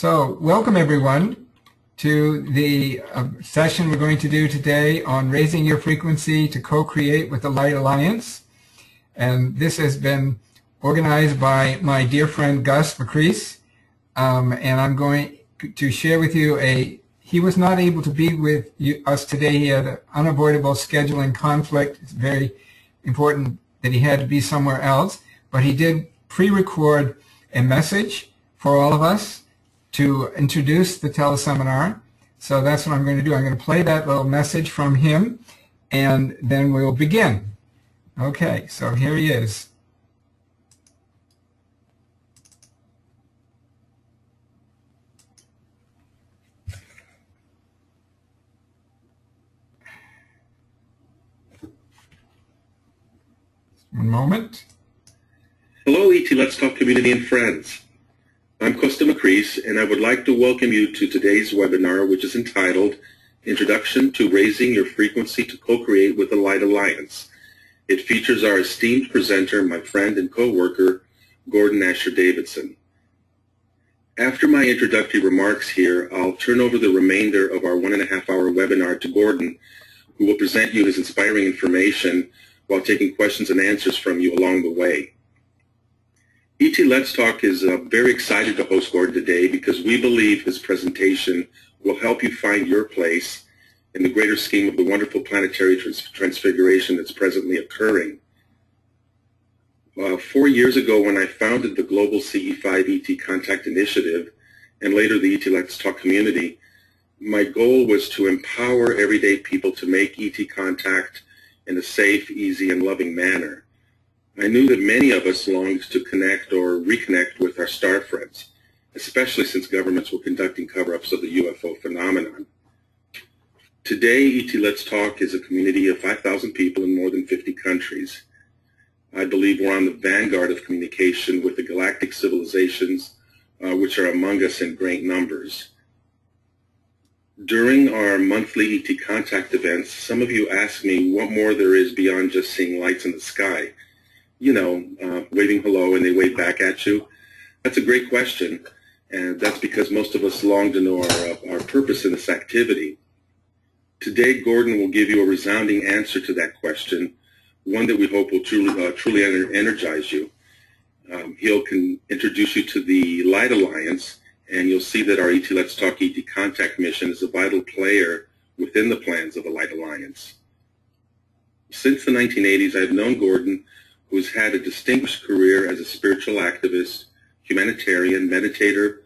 So, welcome everyone to the session we're going to do today on raising your frequency to co-create with the Light Alliance. And this has been organized by my dear friend Kosta Makreas. And I'm going to share with you he was not able to be with us today. He had an unavoidable scheduling conflict. It's very important that he had to be somewhere else. But he did pre-record a message for all of us to introduce the teleseminar. So that's what I'm going to do. I'm going to play that little message from him, and then we'll begin. Okay, so here he is. One moment. Hello, ET Let's Talk community and friends. I'm Kosta Makreas, and I would like to welcome you to today's webinar, which is entitled Introduction to Raising Your Frequency to Co-Create with the Light Alliance. It features our esteemed presenter, my friend and co-worker, Gordon Asher Davidson. After my introductory remarks here, I'll turn over the remainder of our 1.5-hour webinar to Gordon, who will present you his inspiring information while taking questions and answers from you along the way. ET Let's Talk is very excited to host Gordon today because we believe his presentation will help you find your place in the greater scheme of the wonderful planetary transfiguration that's presently occurring. 4 years ago, when I founded the Global CE5 ET Contact Initiative and later the ET Let's Talk community, my goal was to empower everyday people to make ET contact in a safe, easy, and loving manner. I knew that many of us longed to connect or reconnect with our star friends, especially since governments were conducting cover-ups of the UFO phenomenon. Today, ET Let's Talk is a community of 5,000 people in more than 50 countries. I believe we're on the vanguard of communication with the galactic civilizations, which are among us in great numbers. During our monthly ET Contact events, some of you ask me what more there is beyond just seeing lights in the sky. You know, waving hello and they wave back at you? That's a great question, and that's because most of us long to know our purpose in this activity. Today, Gordon will give you a resounding answer to that question, one that we hope will truly energize you. He'll introduce you to the Light Alliance, and you'll see that our ET Let's Talk ET Contact mission is a vital player within the plans of the Light Alliance. Since the 1980s, I've known Gordon, who's had a distinguished career as a spiritual activist, humanitarian, meditator,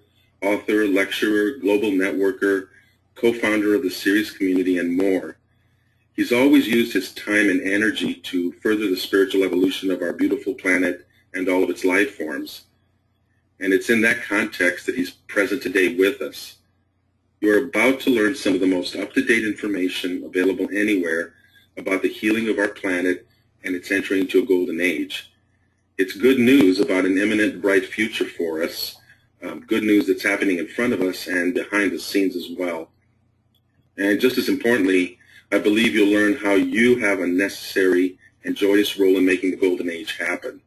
author, lecturer, global networker, co-founder of the Sirius community, and more. He's always used his time and energy to further the spiritual evolution of our beautiful planet and all of its life forms. And it's in that context that he's present today with us. You're about to learn some of the most up-to-date information available anywhere about the healing of our planet and it's entering into a golden age. It's good news about an imminent bright future for us, good news that's happening in front of us and behind the scenes as well. And just as importantly, I believe you'll learn how you have a necessary and joyous role in making the golden age happen.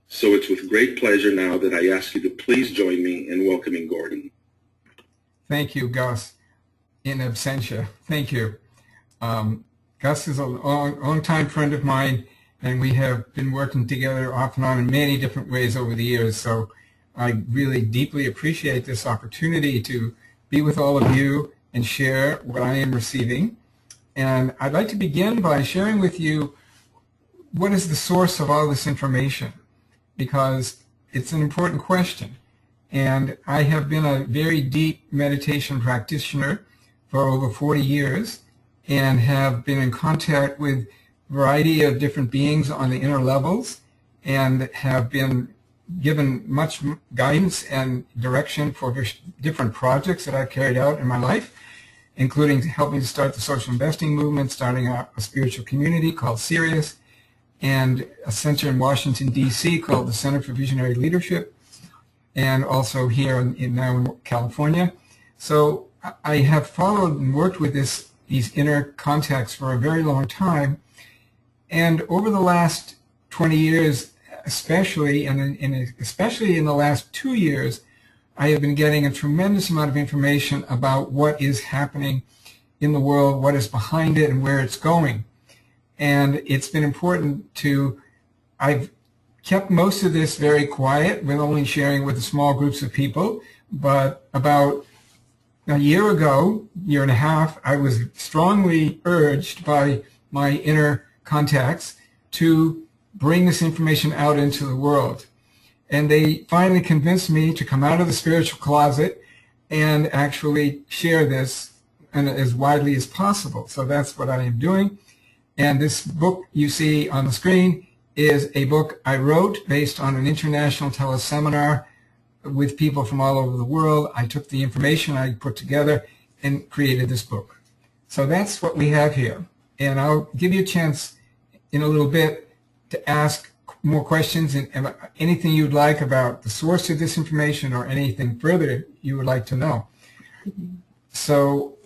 So it's with great pleasure now that I ask you to please join me in welcoming Gordon. Thank you, Gus, in absentia. Thank you. Gus is a long-time friend of mine, and we have been working together off and on in many different ways over the years, so I really deeply appreciate this opportunity to be with all of you and share what I am receiving. And I'd like to begin by sharing with you what is the source of all this information, because it's an important question. And I have been a very deep meditation practitioner for over 40 years, and have been in contact with a variety of different beings on the inner levels, and have been given much guidance and direction for different projects that I've carried out in my life, including helping to start the social investing movement, starting a spiritual community called Sirius, and a center in Washington, D.C. called the Center for Visionary Leadership, and also here now in California. So I have followed and worked with these inner contacts for a very long time, and over the last 20 years especially, and especially in the last 2 years, I have been getting a tremendous amount of information about what is happening in the world, what is behind it, and where it's going. And it's been important I've kept most of this very quiet, with only sharing with small groups of people, but about a year ago, year and a half, I was strongly urged by my inner contacts to bring this information out into the world. And they finally convinced me to come out of the spiritual closet and actually share this as widely as possible. So that's what I am doing. And this book you see on the screen is a book I wrote based on an international teleseminar with people from all over the world. I took the information I put together and created this book. So that's what we have here. And I'll give you a chance in a little bit to ask more questions and anything you'd like about the source of this information or anything further you would like to know. So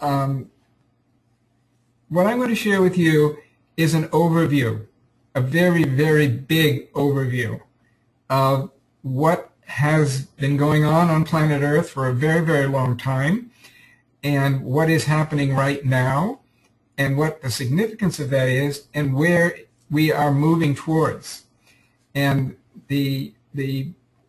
what I'm going to share with you is an overview, a very, very big overview of what has been going on planet Earth for a very, very long time, and what is happening right now, and what the significance of that is, and where we are moving towards. And the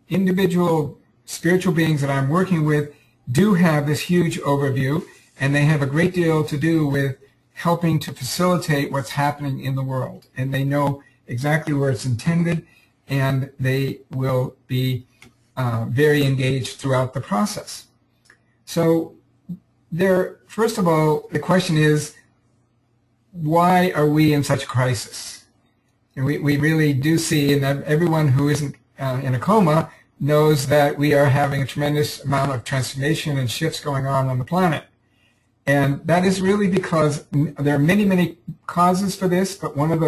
individual spiritual beings that I'm working with do have this huge overview, and they have a great deal to do with helping to facilitate what's happening in the world. And they know exactly where it's intended, and they will be very engaged throughout the process. So first of all, the question is, why are we in such a crisis? And we really do see, and everyone who isn't in a coma knows that we are having a tremendous amount of transformation and shifts going on the planet. And that is really because there are many, many causes for this, but one of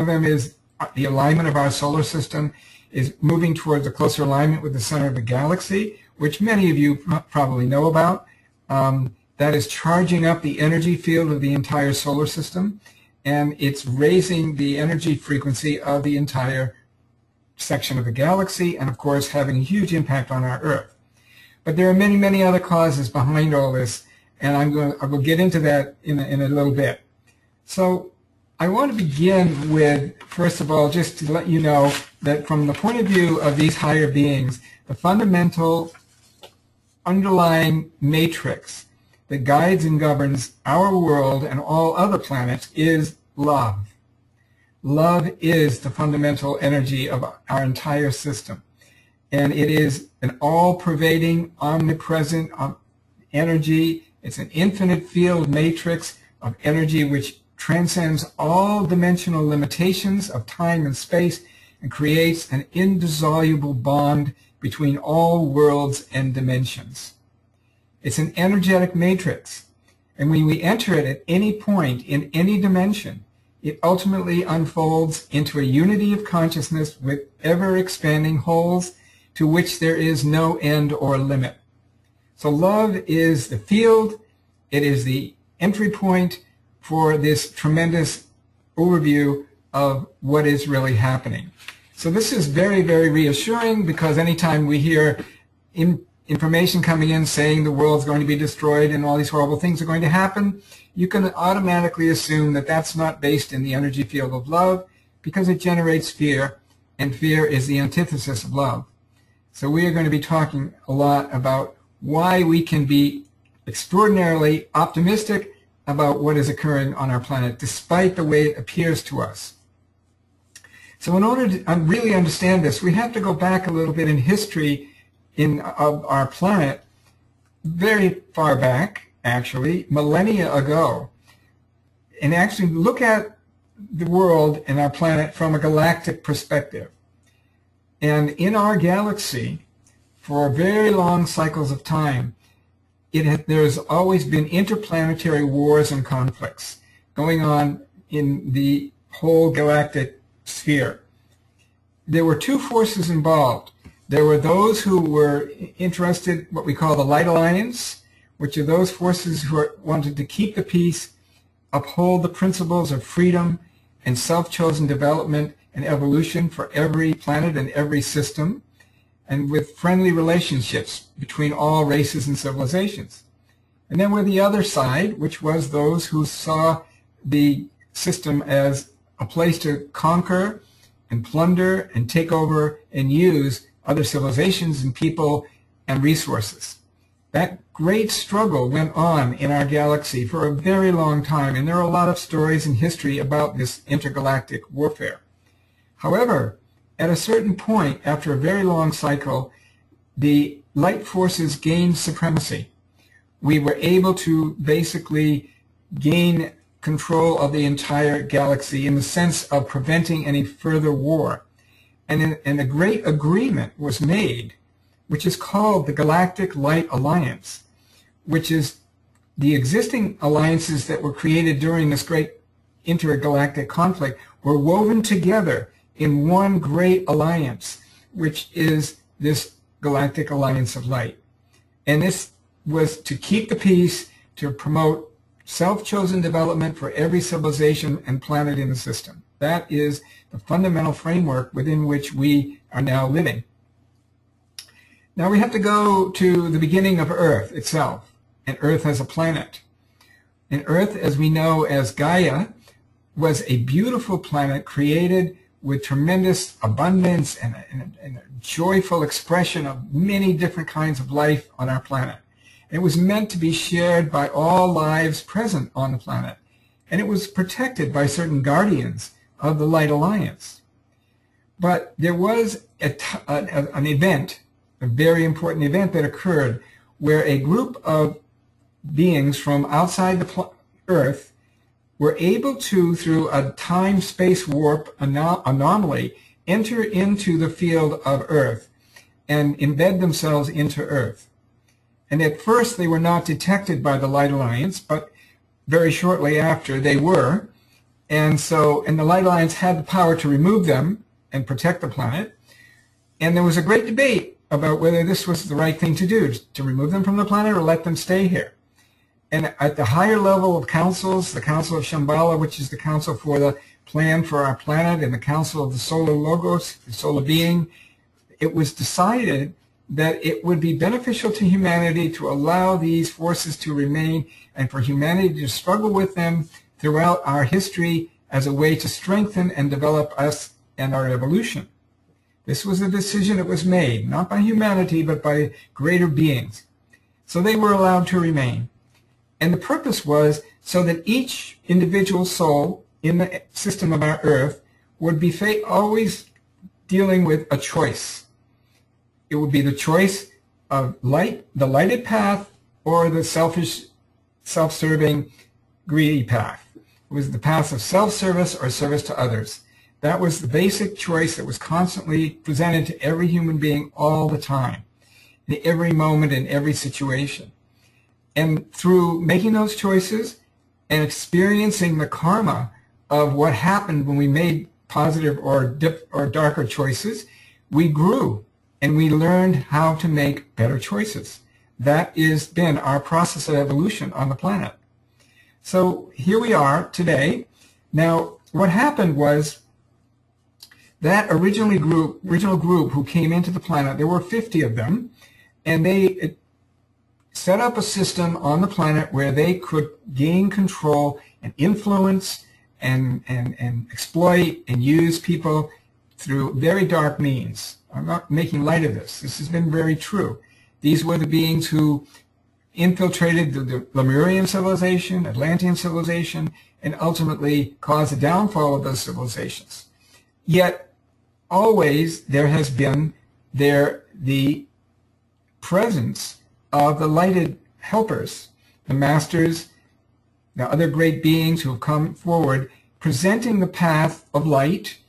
them is the alignment of our solar system is moving towards a closer alignment with the center of the galaxy, which many of you probably know about. That is charging up the energy field of the entire solar system, and it's raising the energy frequency of the entire section of the galaxy, and of course having a huge impact on our Earth. But there are many, many other causes behind all this, and I will get into that in a little bit. So I want to begin with, first of all, just to let you know that from the point of view of these higher beings, the fundamental underlying matrix that guides and governs our world and all other planets is love. Love is the fundamental energy of our entire system. And it is an all-pervading, omnipresent energy. It's an infinite field matrix of energy which transcends all dimensional limitations of time and space and creates an indissoluble bond between all worlds and dimensions. It's an energetic matrix, and when we enter it at any point in any dimension, it ultimately unfolds into a unity of consciousness with ever-expanding wholes to which there is no end or limit. So love is the field, it is the entry point for this tremendous overview of what is really happening. So this is very, very reassuring, because anytime we hear information coming in saying the world's going to be destroyed and all these horrible things are going to happen, you can automatically assume that that's not based in the energy field of love, because it generates fear, and fear is the antithesis of love. So we are going to be talking a lot about why we can be extraordinarily optimistic about what is occurring on our planet, despite the way it appears to us. So in order to really understand this, we have to go back a little bit in history of our planet, very far back, actually, millennia ago, and actually look at the world and our planet from a galactic perspective. And in our galaxy, for very long cycles of time, there's always been interplanetary wars and conflicts going on in the whole galactic sphere. There were two forces involved. There were those who were interested, what we call the Light Alliance, which are those forces who wanted to keep the peace, uphold the principles of freedom and self-chosen development and evolution for every planet and every system. and with friendly relationships between all races and civilizations. And then with the other side, which was those who saw the system as a place to conquer and plunder and take over and use other civilizations and people and resources. That great struggle went on in our galaxy for a very long time, and there are a lot of stories in history about this intergalactic warfare. However, at a certain point, after a very long cycle, the light forces gained supremacy. We were able to basically gain control of the entire galaxy in the sense of preventing any further war. And a great agreement was made, which is called the Galactic Light Alliance, which is the existing alliances that were created during this great intergalactic conflict were woven together in one great alliance, which is this Galactic Alliance of Light. And this was to keep the peace, to promote self-chosen development for every civilization and planet in the system. That is the fundamental framework within which we are now living. Now we have to go to the beginning of Earth itself, and Earth as a planet. And Earth, as we know as Gaia, was a beautiful planet created with tremendous abundance and a joyful expression of many different kinds of life on our planet. It was meant to be shared by all lives present on the planet, and it was protected by certain guardians of the Light Alliance. But there was an event, a very important event that occurred, where a group of beings from outside the Earth were able to, through a time-space warp anomaly, enter into the field of Earth and embed themselves into Earth. And at first they were not detected by the Light Alliance, but very shortly after they were. And the Light Alliance had the power to remove them and protect the planet. And there was a great debate about whether this was the right thing to do, to remove them from the planet or let them stay here. And at the higher level of councils, the Council of Shambhala, which is the council for the plan for our planet, and the Council of the Solar Logos, the solar being, it was decided that it would be beneficial to humanity to allow these forces to remain and for humanity to struggle with them throughout our history as a way to strengthen and develop us and our evolution. This was a decision that was made, not by humanity, but by greater beings. So they were allowed to remain. And the purpose was so that each individual soul in the system of our Earth would be always dealing with a choice. It would be the choice of light, the lighted path, or the selfish, self-serving, greedy path. It was the path of self-service or service to others. That was the basic choice that was constantly presented to every human being all the time, in every moment, in every situation. And through making those choices and experiencing the karma of what happened when we made positive or darker choices, we grew and we learned how to make better choices. That has been our process of evolution on the planet. So here we are today. Now, what happened was that original group who came into the planet, there were 50 of them, and they set up a system on the planet where they could gain control and influence and exploit and use people through very dark means. I'm not making light of this. This has been very true. These were the beings who infiltrated the Lemurian civilization, Atlantean civilization, and ultimately caused the downfall of those civilizations. Yet, always there has been the presence of the lighted helpers, the masters, the other great beings who have come forward, presenting the path of light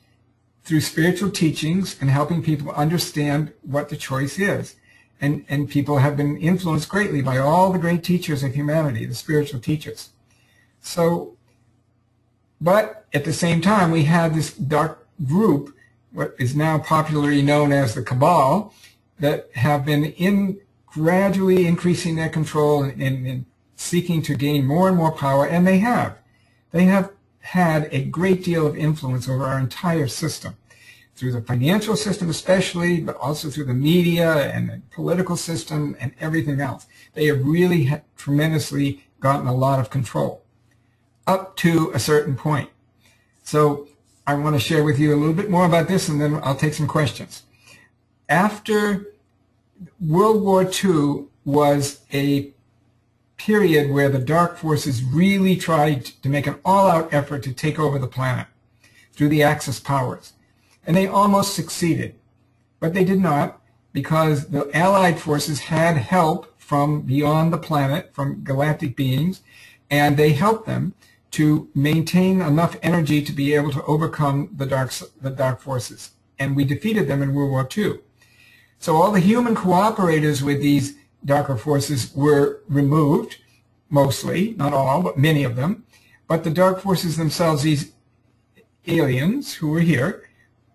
through spiritual teachings and helping people understand what the choice is. And people have been influenced greatly by all the great teachers of humanity, the spiritual teachers. So, but at the same time, we had this dark group, what is now popularly known as the Cabal, that have been gradually increasing their control and seeking to gain more and more power, and they have. They have had a great deal of influence over our entire system. through the financial system especially, but also through the media and the political system and everything else. They have really tremendously gotten a lot of control up to a certain point. So I want to share with you a little bit more about this, and then I'll take some questions. After World War II was a period where the dark forces really tried to make an all-out effort to take over the planet through the Axis powers. And they almost succeeded. But they did not, because the Allied forces had help from beyond the planet, from galactic beings, and they helped them to maintain enough energy to be able to overcome the dark forces. And we defeated them in World War II. So all the human cooperators with these darker forces were removed, mostly, not all, but many of them. But the dark forces themselves, these aliens who were here,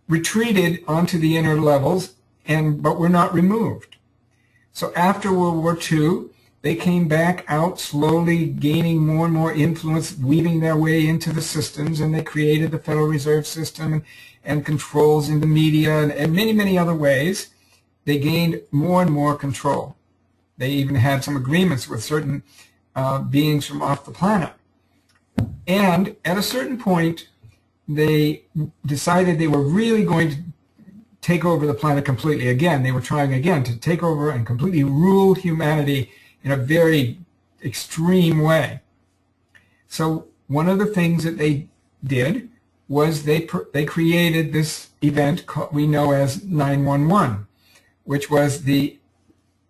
retreated onto the inner levels, but were not removed. So after World War II, they came back out slowly, gaining more and more influence, weaving their way into the systems, and they created the Federal Reserve System and controls in the media and many, many other ways. They gained more and more control. They even had some agreements with certain beings from off the planet. And at a certain point, they decided they were really going to take over the planet completely. Again, they were trying again to take over and completely rule humanity in a very extreme way. So one of the things that they did was they created this event we know as 9/11, which was the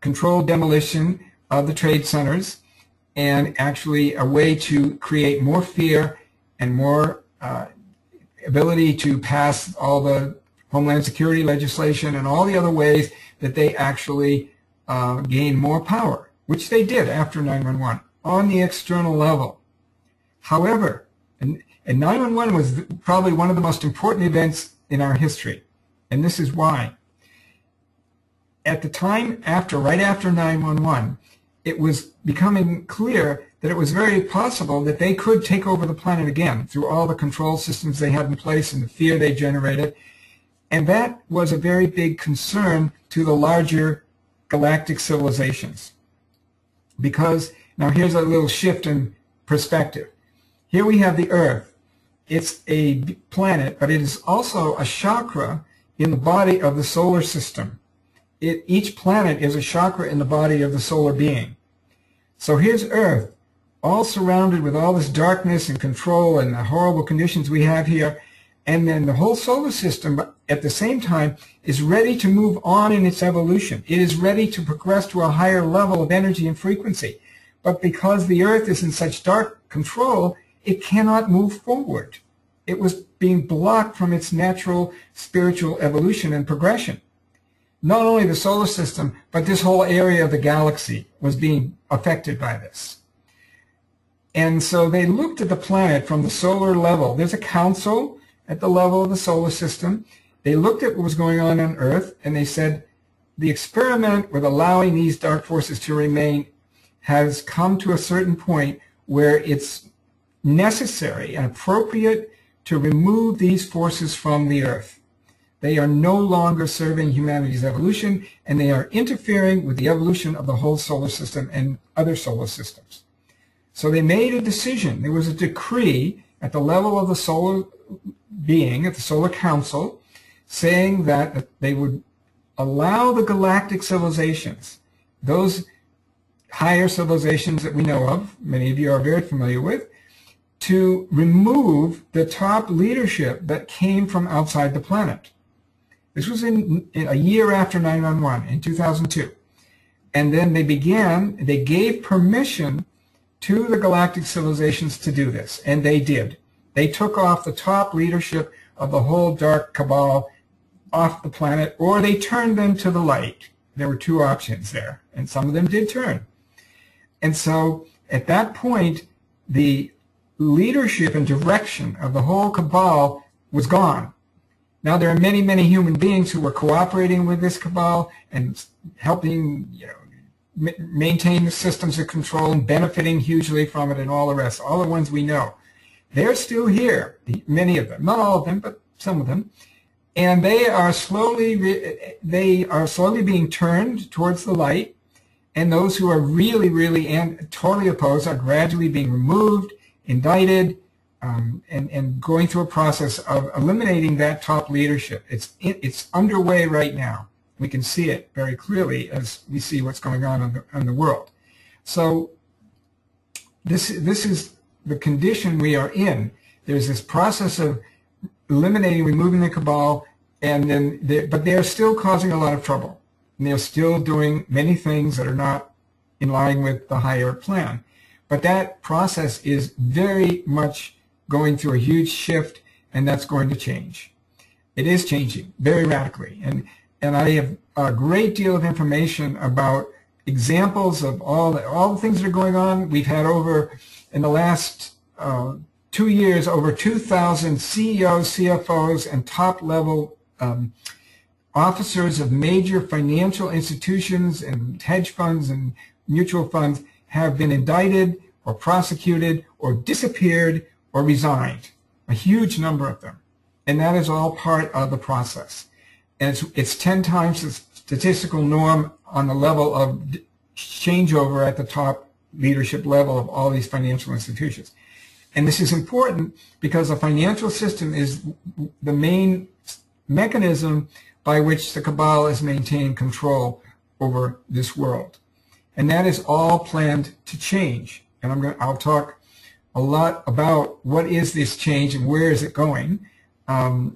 controlled demolition of the trade centers, and actually a way to create more fear and more ability to pass all the Homeland Security legislation and all the other ways that they actually gain more power, which they did after 9/11 on the external level. However, and 9/11 was probably one of the most important events in our history, and this is why. At the time right after 9/11, it was becoming clear that it was very possible that they could take over the planet again through all the control systems they had in place and the fear they generated. And that was a very big concern to the larger galactic civilizations. Because, now here's a little shift in perspective. Here we have the Earth. It's a planet, but it is also a chakra in the body of the solar system. Each planet is a chakra in the body of the solar being. So here's Earth, all surrounded with all this darkness and control and the horrible conditions we have here. And then the whole solar system, at the same time, is ready to move on in its evolution. It is ready to progress to a higher level of energy and frequency. But because the Earth is in such dark control, it cannot move forward. It was being blocked from its natural spiritual evolution and progression. Not only the solar system, but this whole area of the galaxy was being affected by this. And so they looked at the planet from the solar level. There's a council at the level of the solar system. They looked at what was going on Earth, and they said, the experiment with allowing these dark forces to remain has come to a certain point where it's necessary and appropriate to remove these forces from the Earth. They are no longer serving humanity's evolution, and they are interfering with the evolution of the whole solar system and other solar systems. So they made a decision. There was a decree at the level of the solar being, at the solar council, saying that they would allow the galactic civilizations, those higher civilizations that we know of, many of you are very familiar with, to remove the top leadership that came from outside the planet. This was in a year after 9/11, in 2002. And then they gave permission to the galactic civilizations to do this, and they did. They took off the top leadership of the whole dark cabal off the planet, or they turned them to the light. There were two options there, and some of them did turn. And so at that point, the leadership and direction of the whole cabal was gone. Now there are many, many human beings who were cooperating with this cabal and helping, maintain the systems of control and benefiting hugely from it, and all the rest, all the ones we know. They're still here, many of them, not all of them, but some of them. And they are slowly being turned towards the light, and those who are really and totally opposed are gradually being removed, indicted, and going through a process of eliminating that top leadership. It's underway right now. We can see it very clearly as we see what's going on in the world. So this is the condition we are in. There's this process of eliminating, removing the cabal, and then but they're still causing a lot of trouble. And they're still doing many things that are not in line with the higher plan. But that process is very much going through a huge shift, and that's going to change. It is changing very radically. And I have a great deal of information about examples of all the things that are going on. We've had in the last 2 years, over 2,000 CEOs, CFOs, and top-level officers of major financial institutions and hedge funds and mutual funds have been indicted or prosecuted or disappeared or resigned, a huge number of them. And that is all part of the process. And it's 10 times the statistical norm on the level of changeover at the top leadership level of all these financial institutions. And this is important because the financial system is the main mechanism by which the cabal has maintained control over this world. And that is all planned to change. And I'll talk a lot about what is this change and where is it going. But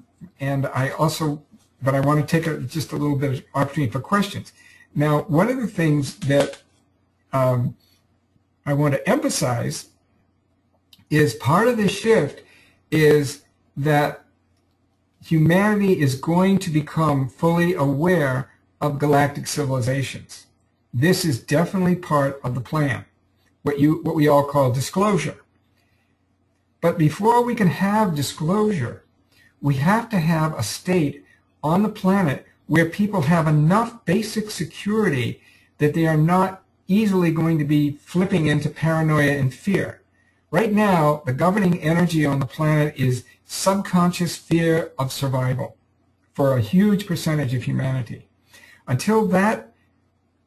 I want to take just a little bit of opportunity for questions. Now, one of the things that I want to emphasize is part of this shift is that humanity is going to become fully aware of galactic civilizations. This is definitely part of the plan, what we all call disclosure. But before we can have disclosure, we have to have a state on the planet where people have enough basic security that they are not easily going to be flipping into paranoia and fear. Right now, the governing energy on the planet is subconscious fear of survival for a huge percentage of humanity. Until that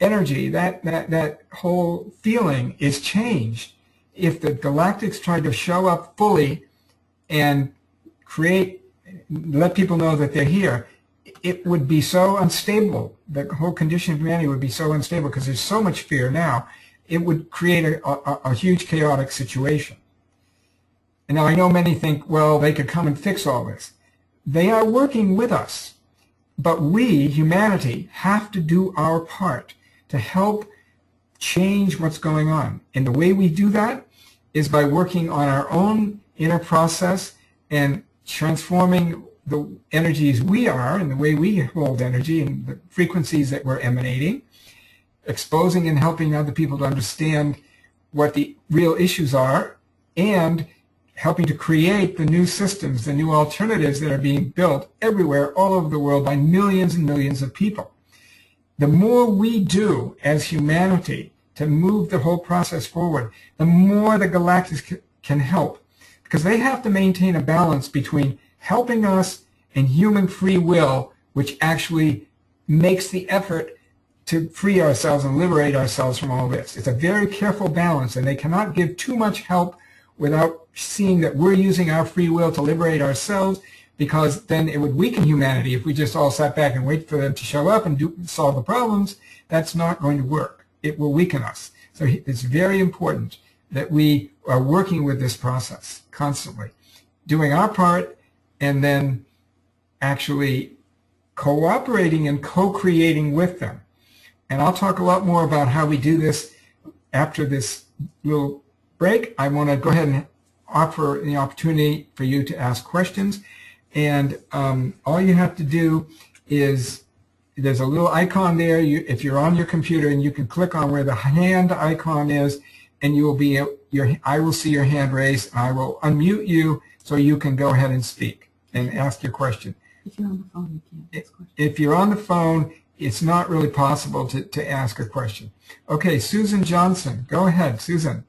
energy, that whole feeling is changed, if the galactics try to show up fully and let people know that they're here, it would be so unstable. The whole condition of humanity would be so unstable because there's so much fear now. It would create a huge chaotic situation. And now I know many think, well, they could come and fix all this. They are working with us. But we, humanity, have to do our part to help change what's going on. And the way we do that is by working on our own inner process and transforming the energies we are and the way we hold energy and the frequencies that we're emanating, exposing and helping other people to understand what the real issues are, and helping to create the new systems, the new alternatives that are being built everywhere, all over the world by millions and millions of people. The more we do as humanity to move the whole process forward, the more the galactics can help, because they have to maintain a balance between helping us and human free will, which actually makes the effort to free ourselves and liberate ourselves from all this. It's a very careful balance, and they cannot give too much help without seeing that we're using our free will to liberate ourselves, because then it would weaken humanity if we just all sat back and wait for them to show up and solve the problems. That's not going to work. It will weaken us. So it's very important that we are working with this process constantly, doing our part, and then actually cooperating and co-creating with them. And I'll talk a lot more about how we do this after this little break. I want to go ahead and offer the opportunity for you to ask questions. And all you have to do is, there's a little icon there. If you're on your computer, and you can click on where the hand icon is, and you will be I will see your hand raised, and I will unmute you so you can go ahead and speak and ask your question. If you're on the phone, you can't ask questions. If you're on the phone, it's not really possible to ask a question. Okay, Susan Johnson. Go ahead, Susan.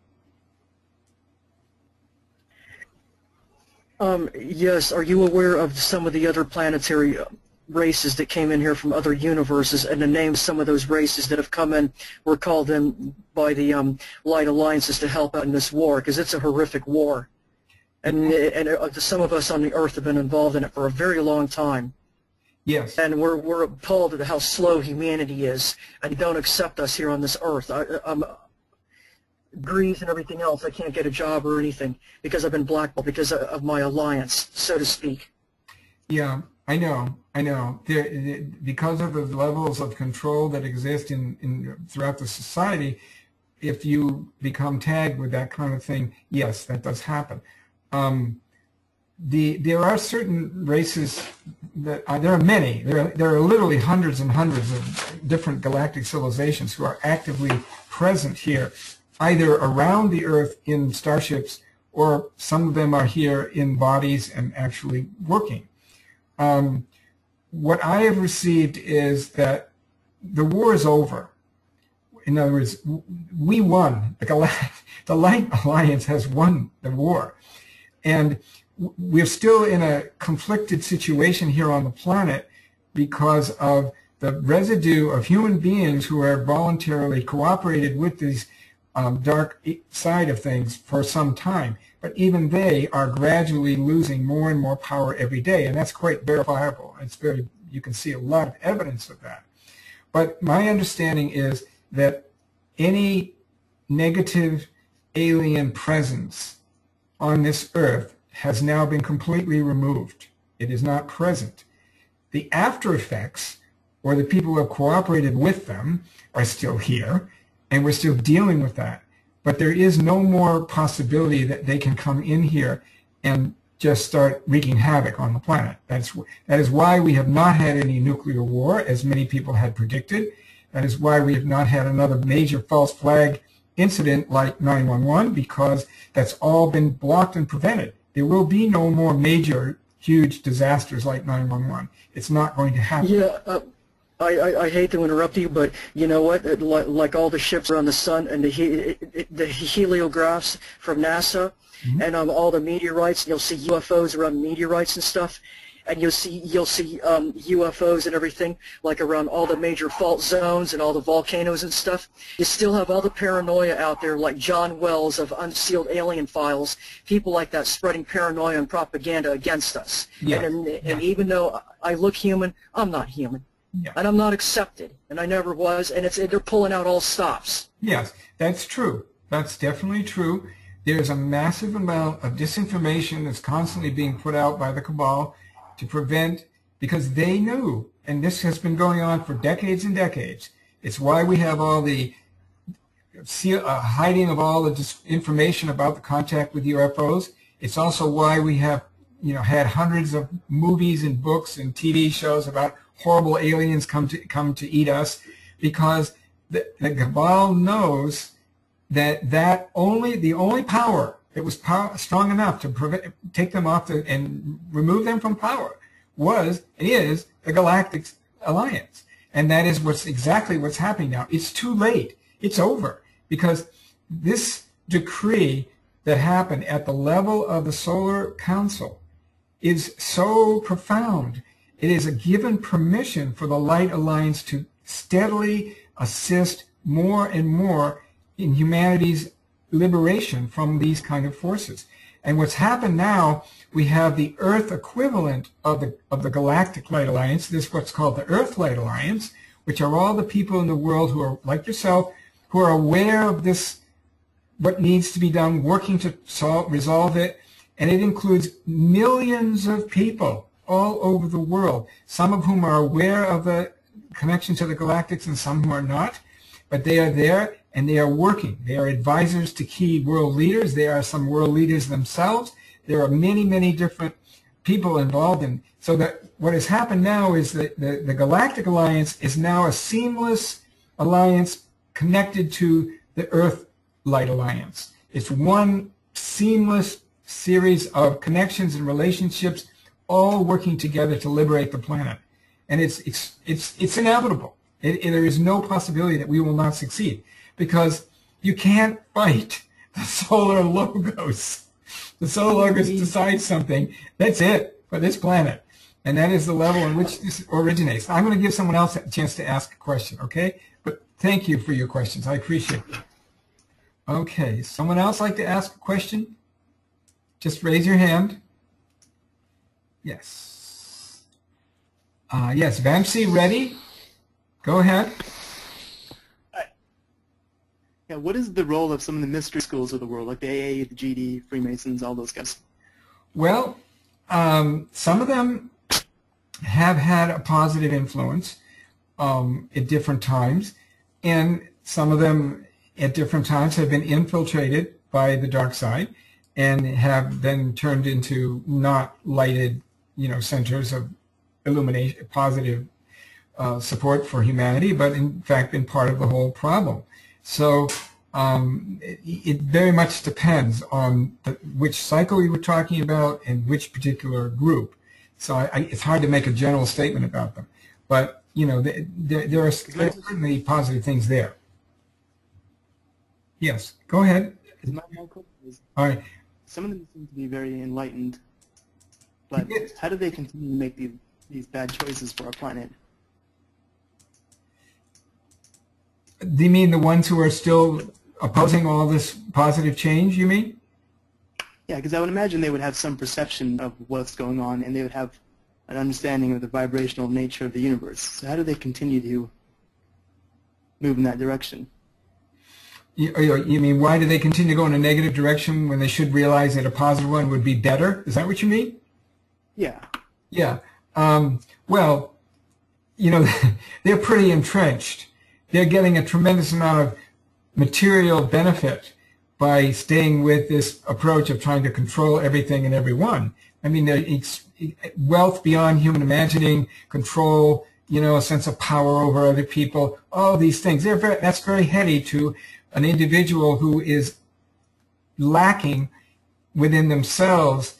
Yes, are you aware of some of the other planetary races that came in here from other universes, and the names of some of those races that have come in were called in by the Light Alliances to help out in this war, because it's a horrific war. And some of us on the Earth have been involved in it for a very long time. Yes. And we're appalled at how slow humanity is, and don't accept us here on this Earth. I'm grieved and everything else. I can't get a job or anything because I've been blackballed because of my alliance, so to speak. Yeah, I know. Because of the levels of control that exist throughout the society, if you become tagged with that kind of thing, yes, that does happen. There are certain races that there are many. There are literally hundreds and hundreds of different galactic civilizations who are actively present here, either around the Earth in starships, or some of them are here in bodies and actually working. What I have received is that the war is over. In other words, we won. The Light Alliance has won the war. And we're still in a conflicted situation here on the planet because of the residue of human beings who are voluntarily cooperated with these dark side of things for some time. But even they are gradually losing more and more power every day, and that's quite verifiable. You can see a lot of evidence of that. But my understanding is that any negative alien presence on this Earth has now been completely removed. It is not present. The after effects, or the people who have cooperated with them, are still here, and we're still dealing with that. But there is no more possibility that they can come in here and just start wreaking havoc on the planet. That is why we have not had any nuclear war, as many people had predicted. That is why we have not had another major false flag incident like 9/11, because that's all been blocked and prevented. There will be no more major, huge disasters like 9/11. It's not going to happen. Yeah, I hate to interrupt you, but you know what? Like all the ships around the sun and the heliographs from NASA, and all the meteorites, you'll see UFOs around meteorites and stuff, and you'll see UFOs and everything like around all the major fault zones and all the volcanoes and stuff. You still have all the paranoia out there, like John Wells of Unsealed Alien Files, people like that spreading paranoia and propaganda against us. Yeah. And even though I look human, I'm not human. Yeah. And I'm not accepted, and I never was, and they're pulling out all stops. Yes, that's true. That's definitely true. There's a massive amount of disinformation that's constantly being put out by the cabal to prevent, because they knew, and this has been going on for decades and decades. It's why we have all the hiding of all the information about the contact with UFOs. It's also why we have, had hundreds of movies and books and TV shows about horrible aliens come to eat us, because the cabal knows that the only power that was strong enough to take them off and remove them from power is the Galactic Alliance. And that is exactly what's happening now. It's too late. It's over, because this decree that happened at the level of the Solar Council is so profound. It is a given permission for the Light Alliance to steadily assist more and more in humanity's liberation from these kind of forces. And what's happened now, we have the Earth equivalent of the Galactic Light Alliance. This is what's called the Earth Light Alliance, which are all the people in the world who are, like yourself, who are aware of this, what needs to be done, working to resolve it. And it includes millions of people all over the world, some of whom are aware of the connection to the Galactics and some who are not. But they are there, and they are working. They are advisors to key world leaders. They are some world leaders themselves. There are many, many different people involved in. So that what has happened now is that the Galactic Alliance is now a seamless alliance connected to the Earth Light Alliance. It's one seamless series of connections and relationships, all working together to liberate the planet. And it's inevitable. There is no possibility that we will not succeed, because you can't fight the solar logos. The solar locus decides something. That's it for this planet. And that is the level in which this originates. I'm going to give someone else a chance to ask a question, okay? But thank you for your questions. I appreciate it. Okay, someone else like to ask a question? Just raise your hand. Yes. Yes, Vamsi, ready? Go ahead. Yeah, what is the role of some of the mystery schools of the world, like the AA, the GD, Freemasons, all those guys? Well, some of them have had a positive influence at different times, and some of them at different times have been infiltrated by the dark side and have then turned into not lighted, centers of illumination, positive support for humanity, but in fact been part of the whole problem. So it very much depends on which cycle you were talking about and which particular group. So it's hard to make a general statement about them. But, there are certainly positive things there. Yes, go ahead. My question is, All right. some of them seem to be very enlightened, but how do they continue to make these bad choices for our planet? Do you mean the ones who are still opposing all this positive change, you mean? Yeah, because I would imagine they would have some perception of what's going on, and they would have an understanding of the vibrational nature of the universe. So how do they continue to move in that direction? You mean, why do they continue to go in a negative direction when they should realize that a positive one would be better? Is that what you mean? Yeah. Yeah. Well, they're pretty entrenched. They're getting a tremendous amount of material benefit by staying with this approach of trying to control everything and everyone. I mean, wealth beyond human imagining, control, a sense of power over other people, all these things. That's very heady to an individual who is lacking within themselves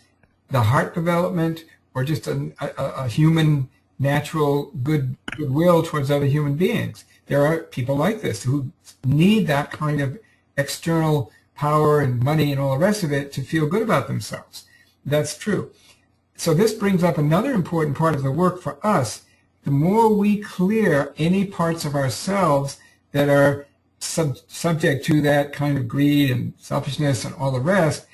the heart development or just a human natural goodwill towards other human beings. There are people like this who need that kind of external power and money and all the rest of it to feel good about themselves. That's true. So this brings up another important part of the work for us. The more we clear any parts of ourselves that are subject to that kind of greed and selfishness and all the rest,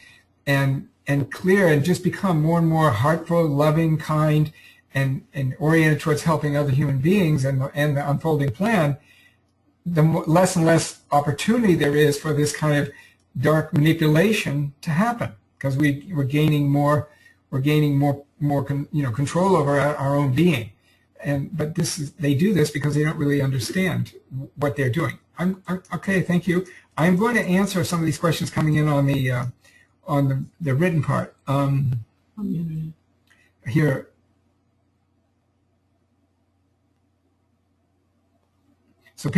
and clear and just become more and more heartful, loving, kind, and oriented towards helping other human beings and the unfolding plan, the less and less opportunity there is for this kind of dark manipulation to happen, because we're gaining more control over our own being. But they do this because they don't really understand what they're doing. Okay, thank you. I'm going to answer some of these questions coming in on the written part. Here. So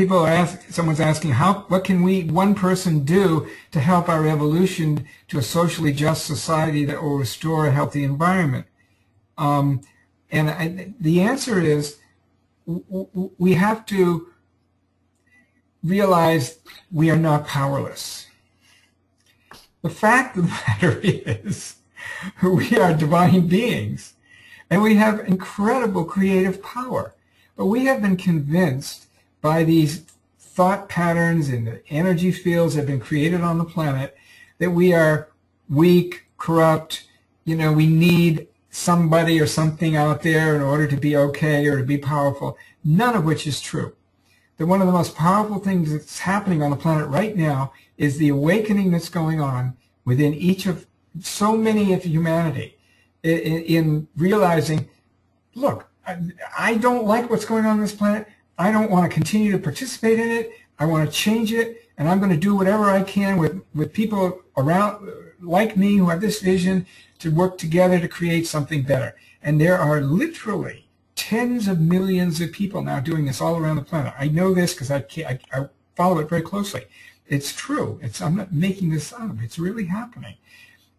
someone's asking, what can one person do to help our evolution to a socially just society that will restore a healthy environment? The answer is we have to realize we are not powerless. The fact of the matter is we are divine beings and we have incredible creative power, but we have been convinced by these thought patterns and the energy fields that have been created on the planet that we are weak, corrupt, we need somebody or something out there in order to be okay or to be powerful, none of which is true. That one of the most powerful things that's happening on the planet right now is the awakening that's going on within each of so many of humanity in realizing, look, I don't like what's going on this planet. I don't want to continue to participate in it. I want to change it, and I'm going to do whatever I can with people around like me who have this vision to work together to create something better. And there are literally tens of millions of people now doing this all around the planet. I know this because I follow it very closely. It's true. I'm not making this up. It's really happening.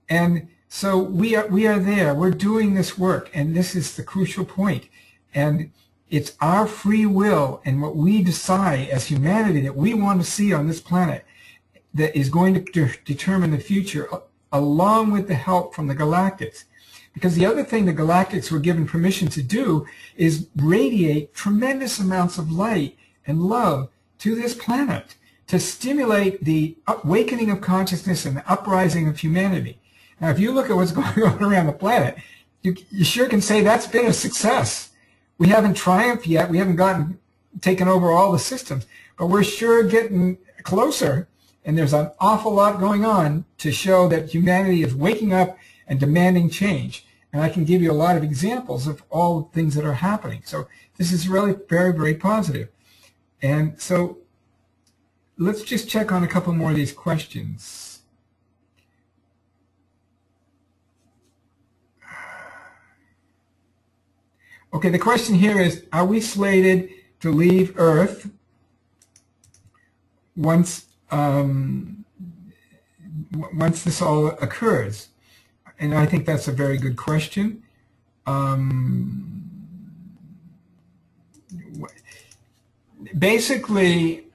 And so we are there. We're doing this work, and this is the crucial point. And it's our free will and what we decide as humanity that we want to see on this planet that is going to determine the future along with the help from the Galactics. Because the other thing the Galactics were given permission to do is radiate tremendous amounts of light and love to this planet to stimulate the awakening of consciousness and the uprising of humanity. Now, if you look at what's going on around the planet, you sure can say that's been a success. We haven't triumphed yet. We haven't taken over all the systems, but we're sure getting closer, and there's an awful lot going on to show that humanity is waking up and demanding change. And I can give you a lot of examples of all the things that are happening. So this is really very, very positive. And so let's just check on a couple more of these questions. Okay, the question here is, are we slated to leave Earth once this all occurs? And I think that's a very good question. Basically,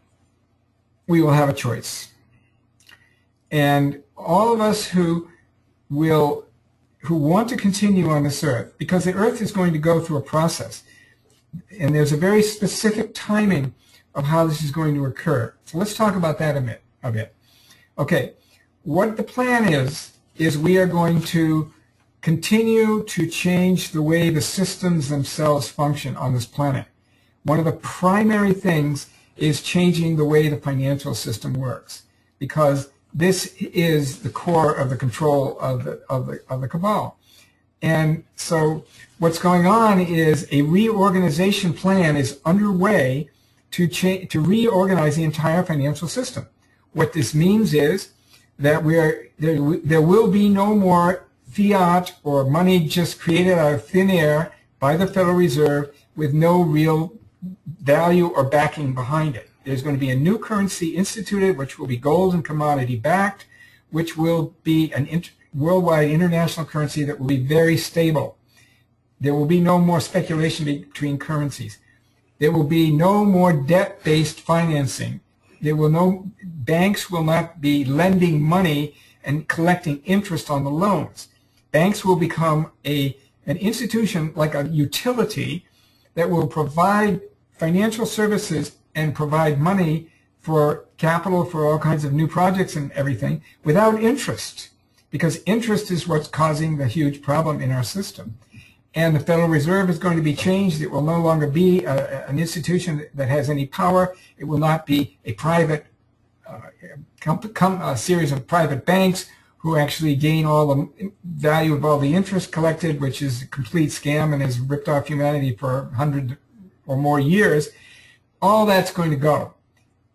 we will have a choice. And all of us who want to continue on this Earth, because the Earth is going to go through a process, and there's a very specific timing of how this is going to occur. So let's talk about that a bit. Okay, what the plan is we are going to continue to change the way the systems themselves function on this planet. One of the primary things is changing the way the financial system works, because this is the core of the control of the cabal. And so what's going on is a reorganization plan is underway to reorganize the entire financial system. What this means is that there will be no more fiat or money just created out of thin air by the Federal Reserve with no real value or backing behind it. There's going to be a new currency instituted, which will be gold and commodity backed, which will be an worldwide international currency that will be very stable. There will be no more speculation between currencies. There will be no more debt-based financing. Banks will not be lending money and collecting interest on the loans. Banks will become an institution like a utility that will provide financial services and provide money for capital for all kinds of new projects and everything without interest, because interest is what's causing the huge problem in our system. And the Federal Reserve is going to be changed. It will no longer be an institution that has any power. It will not be a private, a series of private banks who actually gain all the value of all the interest collected, which is a complete scam and has ripped off humanity for 100 or more years. All that's going to go.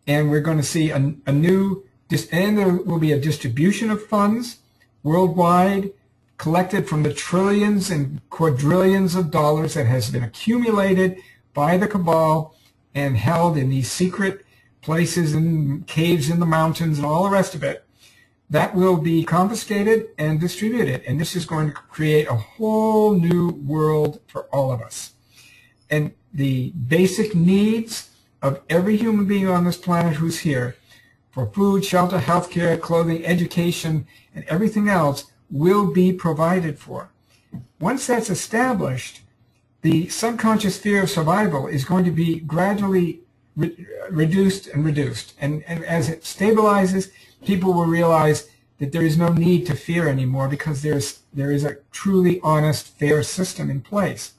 And we're going to see a new, and there will be a distribution of funds worldwide collected from the trillions and quadrillions of dollars that has been accumulated by the cabal and held in these secret places and caves in the mountains and all the rest of it. That will be confiscated and distributed. And this is going to create a whole new world for all of us. And the basic needs of every human being on this planet who's here, for food, shelter, healthcare, clothing, education, and everything else, will be provided for. Once that's established, the subconscious fear of survival is going to be gradually reduced. And as it stabilizes, people will realize that there is no need to fear anymore, because there is a truly honest, fair system in place.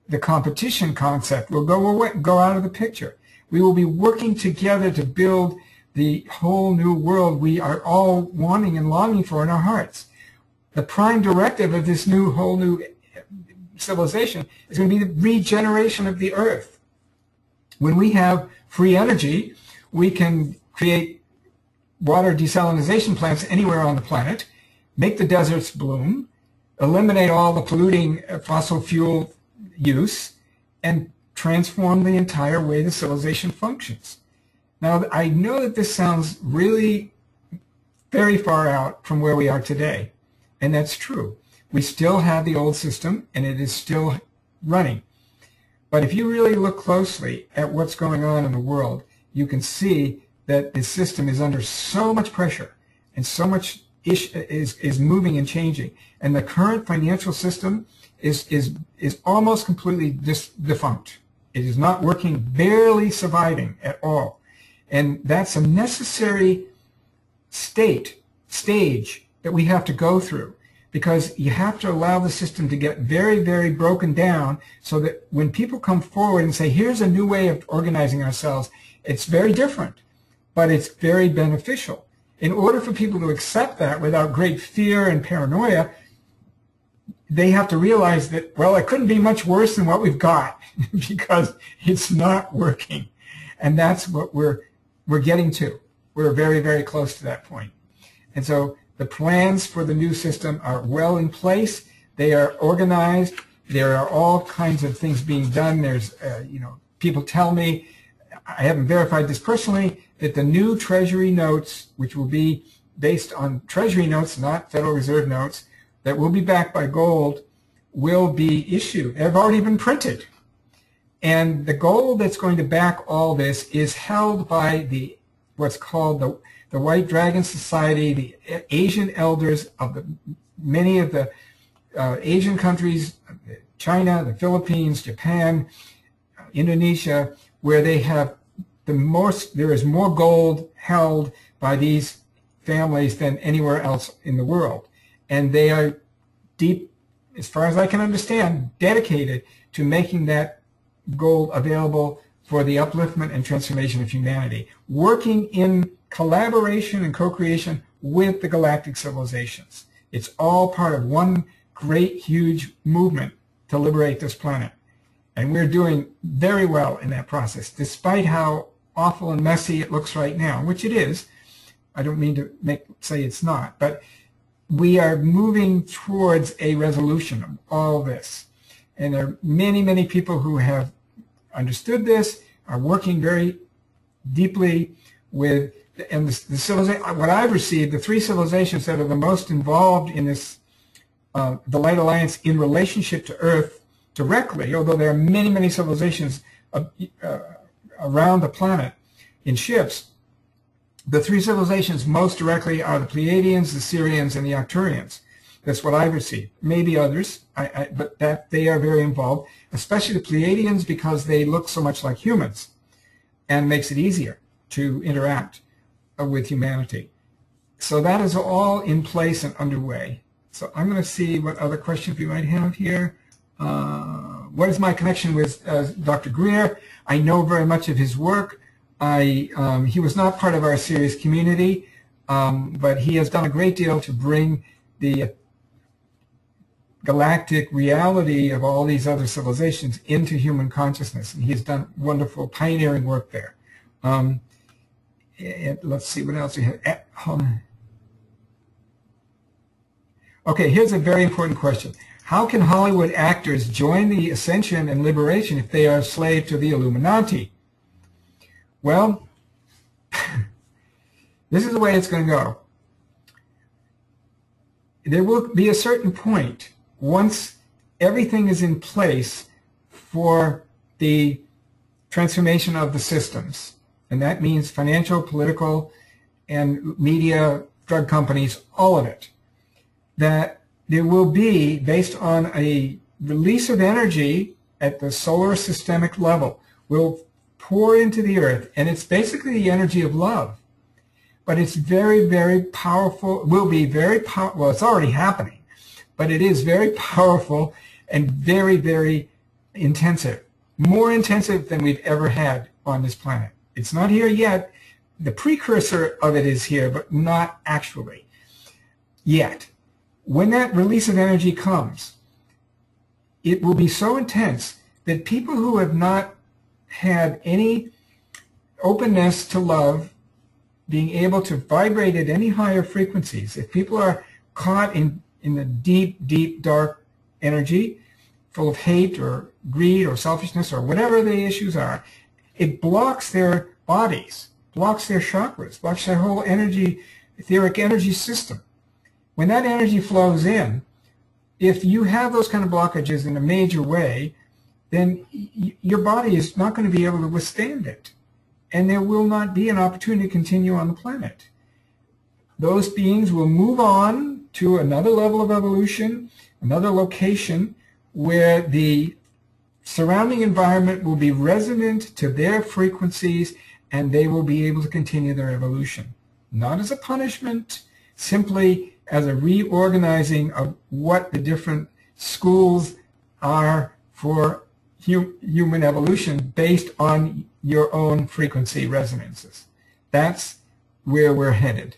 The competition concept will go out of the picture. We will be working together to build the whole new world we are all wanting and longing for in our hearts. The prime directive of this whole new civilization is going to be the regeneration of the earth. When we have free energy, we can create water desalination plants anywhere on the planet, make the deserts bloom, eliminate all the polluting fossil fuel use, and transform the entire way the civilization functions. Now, I know that this sounds really very far out from where we are today, and that's true. We still have the old system, and it is still running. But if you really look closely at what's going on in the world, you can see that the system is under so much pressure and so much is moving and changing, and the current financial system is almost completely defunct. It is not working, barely surviving at all, and that's a necessary stage that we have to go through, because you have to allow the system to get very, very broken down so that when people come forward and say, here's a new way of organizing ourselves, it's very different, but it's very beneficial. In order for people to accept that without great fear and paranoia, they have to realize that, well, it couldn't be much worse than what we've got because it's not working. And that's what we're getting to. We're very, very close to that point. And so the plans for the new system are well in place. They are organized. There are all kinds of things being done. There's, people tell me, I haven't verified this personally, that the new Treasury notes, which will be based on Treasury notes, not Federal Reserve notes, that will be backed by gold, will be issued. They've already been printed. And the gold that's going to back all this is held by what's called the White Dragon Society, the Asian elders of many of the Asian countries, China, the Philippines, Japan, Indonesia, where they have there is more gold held by these families than anywhere else in the world. And they are deep, as far as I can understand, dedicated to making that gold available for the upliftment and transformation of humanity, working in collaboration and co-creation with the galactic civilizations. It's all part of one great, huge movement to liberate this planet. And we're doing very well in that process, despite how awful and messy it looks right now, which it is. I don't mean to say it's not, but we are moving towards a resolution of all this. And there are many, many people who have understood this, are working very deeply with, and the civilization, what I've received, the three civilizations that are the most involved in this, the Light Alliance in relationship to Earth directly, although there are many, many civilizations around the planet in ships, the three civilizations most directly are the Pleiadians, the Syrians, and the Arcturians. That's what I've received. Maybe others, but that they are very involved, especially the Pleiadians, because they look so much like humans and makes it easier to interact with humanity. So that is all in place and underway. So I'm going to see what other questions we might have here. What is my connection with Dr. Greer? I know very much of his work. He was not part of our Sirius community, but he has done a great deal to bring the galactic reality of all these other civilizations into human consciousness. And he's done wonderful pioneering work there. Let's see what else we have. Okay, here's a very important question. How can Hollywood actors join the ascension and liberation if they are a slave to the Illuminati? Well, this is the way it's going to go. There will be a certain point once everything is in place for the transformation of the systems, and that means financial, political, and media, drug companies, all of it, that there will be, based on a release of energy at the solar systemic level, will pour into the earth, and it's basically the energy of love. But it's very, very powerful, will be very powerful, well, it's already happening, but it is very powerful and very, very intensive, more intensive than we've ever had on this planet. It's not here yet. The precursor of it is here, but not actually yet. When that release of energy comes, it will be so intense that people who have not had any openness to love, being able to vibrate at any higher frequencies, if people are caught in the deep, deep, dark energy, full of hate or greed or selfishness or whatever the issues are, it blocks their bodies, blocks their chakras, blocks their whole energy, etheric energy system. When that energy flows in, if you have those kind of blockages in a major way, then your body is not going to be able to withstand it. And there will not be an opportunity to continue on the planet. those beings will move on to another level of evolution, another location, where the surrounding environment will be resonant to their frequencies, and they will be able to continue their evolution. Not as a punishment, simply as a reorganizing of what the different schools are for human evolution based on your own frequency resonances. That's where we're headed.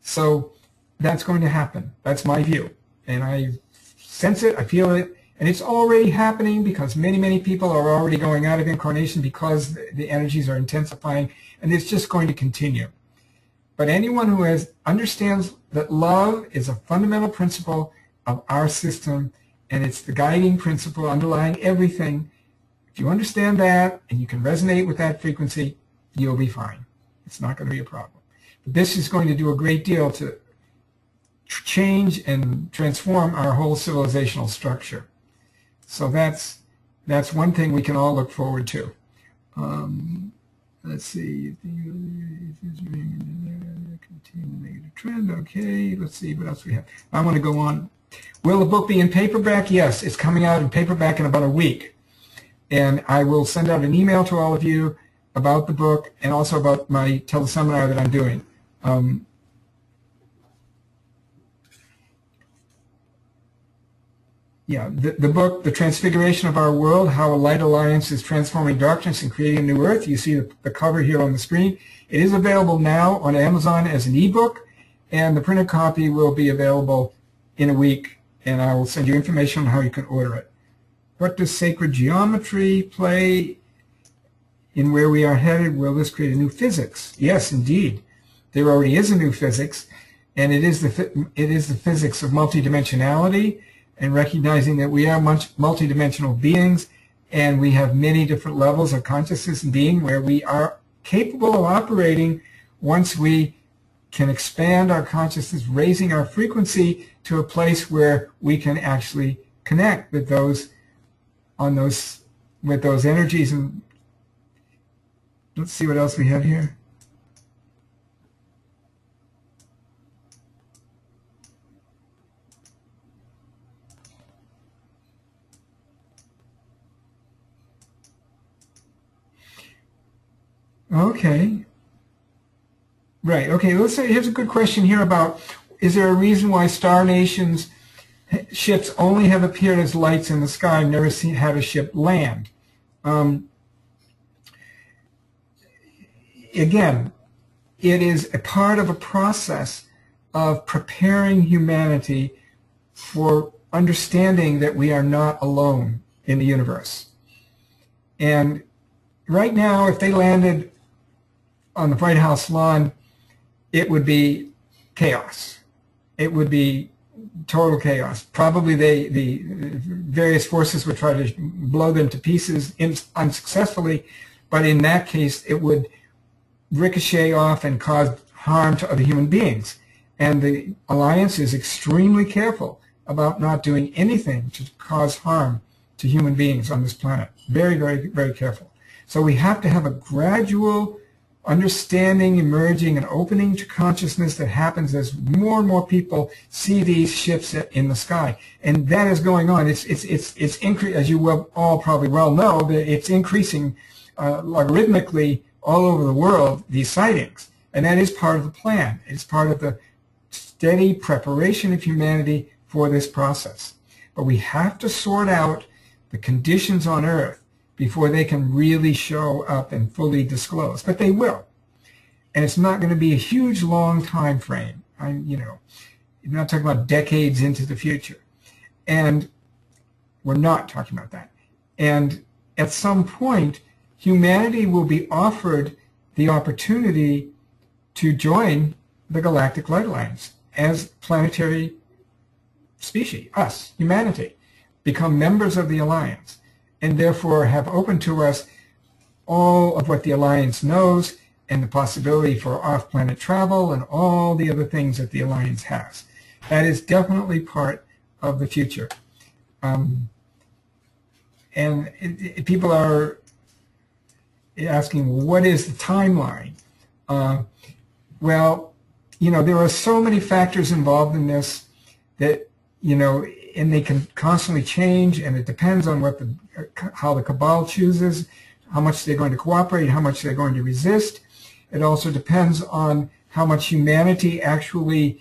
So that's going to happen. That's my view. And I sense it, I feel it, and it's already happening because many, many people are already going out of incarnation because the energies are intensifying, and it's just going to continue. But anyone who understands that love is a fundamental principle of our system, and it's the guiding principle underlying everything, if you understand that and you can resonate with that frequency, you'll be fine. It's not going to be a problem. But this is going to do a great deal to change and transform our whole civilizational structure. So that's one thing we can all look forward to. Let's see. Continue negative trend. Okay. Let's see what else we have. I want to go on. Will the book be in paperback? Yes, it's coming out in paperback in about a week. And I will send out an email to all of you about the book and also about my teleseminar that I'm doing. Yeah, the book, The Transfiguration of Our World, How a Light Alliance is Transforming Darkness and Creating a New Earth. You see the cover here on the screen. It is available now on Amazon as an ebook, and the printed copy will be available in a week, and I will send you information on how you can order it. What does sacred geometry play in where we are headed? Will this create a new physics? Yes, indeed. There already is a new physics, and it is the physics of multidimensionality, and recognizing that we are multidimensional beings, and we have many different levels of consciousness and being where we are capable of operating once we can expand our consciousness, raising our frequency to a place where we can actually connect with those energies. And let's see what else we have here. Okay. Right. Okay. Let's say here's a good question here about, is there a reason why Star Nations ships only have appeared as lights in the sky? I've never had a ship land. Again, it is a part of a process of preparing humanity for understanding that we are not alone in the universe. And right now, if they landed on the White House lawn, it would be chaos. It would be total chaos. Probably the various forces would try to blow them to pieces unsuccessfully, but in that case, it would ricochet off and cause harm to other human beings. And the Alliance is extremely careful about not doing anything to cause harm to human beings on this planet. Very, very, very careful. So we have to have a gradual understanding, emerging, and opening to consciousness that happens as more and more people see these ships in the sky. And that is going on. It's as you will all probably well know, that it's increasing logarithmically all over the world, these sightings. And that is part of the plan. It's part of the steady preparation of humanity for this process. But we have to sort out the conditions on Earth before they can really show up and fully disclose. But they will. And it's not going to be a huge, long time frame. You're not talking about decades into the future. And we're not talking about that. And at some point, humanity will be offered the opportunity to join the Galactic Light Alliance as planetary species, us, humanity, become members of the Alliance, and therefore have open to us all of what the Alliance knows and the possibility for off-planet travel and all the other things that the Alliance has. That is definitely part of the future. People are asking, what is the timeline? Well, there are so many factors involved in this that, and they can constantly change, and it depends on how the cabal chooses, how much they're going to cooperate, how much they're going to resist. It also depends on how much humanity actually,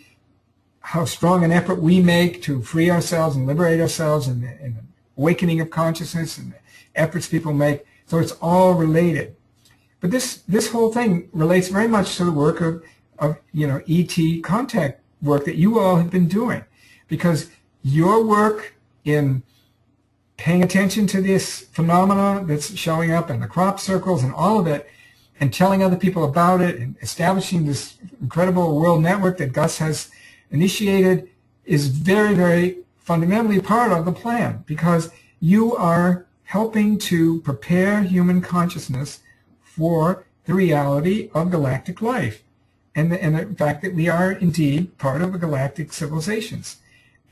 how strong an effort we make to free ourselves and liberate ourselves, and the awakening of consciousness and the efforts people make. So it's all related. But this whole thing relates very much to the work of ET contact work that you all have been doing, because your work in paying attention to this phenomena that's showing up in the crop circles and all of it, and telling other people about it, and establishing this incredible world network that Gus has initiated, is very, very fundamentally part of the plan, because you are helping to prepare human consciousness for the reality of galactic life, and the fact that we are indeed part of the galactic civilizations.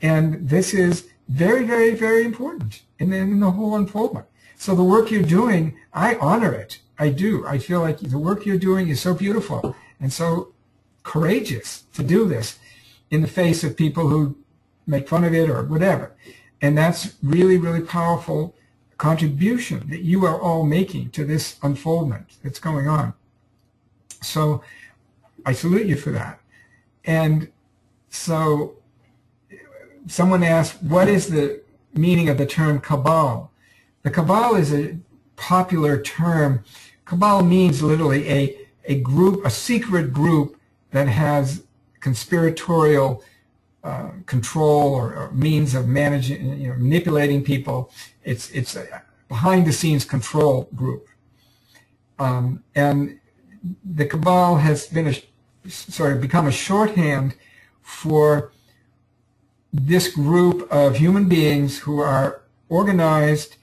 And this is very, very, very important in the whole unfoldment. So the work you're doing, I honor it. I do. I feel like the work you're doing is so beautiful and so courageous to do this in the face of people who make fun of it or whatever. And that's really, really powerful contribution that you are all making to this unfoldment that's going on. So I salute you for that. And so someone asked, what is the meaning of the term cabal? The cabal is a popular term. Cabal means literally a group, a secret group that has conspiratorial control or means of managing, manipulating people. It's a behind-the-scenes control group, and the cabal has been become a shorthand for this group of human beings who are organized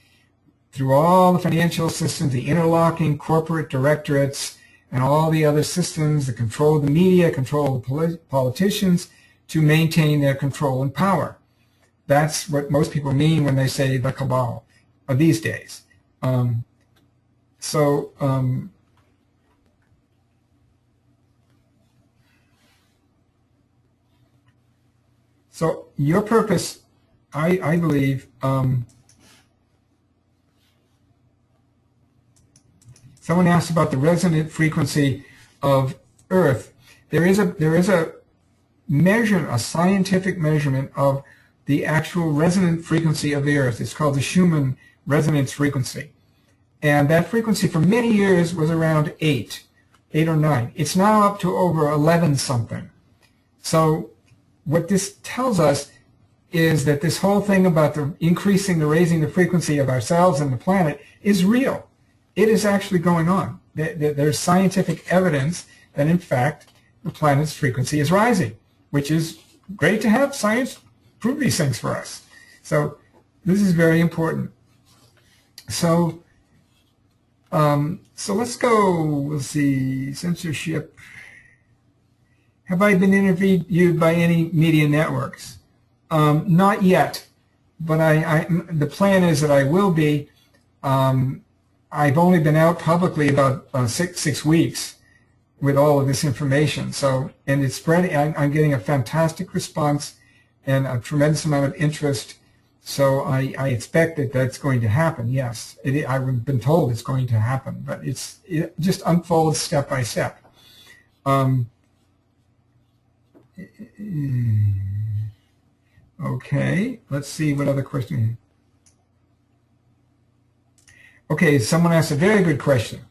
through all the financial systems, the interlocking corporate directorates, and all the other systems, the control of the media, control of the politicians, to maintain their control and power. That's what most people mean when they say the cabal of these days. So your purpose, I believe, someone asked about the resonant frequency of Earth. There is a measure, a scientific measurement of the actual resonant frequency of the Earth. It's called the Schumann resonance frequency. And that frequency for many years was around 8 or 9. It's now up to over 11 something. So what this tells us is that this whole thing about raising the frequency of ourselves and the planet is real. It is actually going on. There's scientific evidence that, in fact, the planet's frequency is rising, which is great to have science prove these things for us. So this is very important. So let's go. We'll see. Censorship. Have I been interviewed by any media networks? Not yet, but the plan is that I will be. I've only been out publicly about six weeks with all of this information. So, and it's spreading. I'm getting a fantastic response and a tremendous amount of interest. So I expect that that's going to happen. Yes, I've been told it's going to happen, but it just unfolds step by step. Okay, let's see what other question. Okay, someone asked a very good question.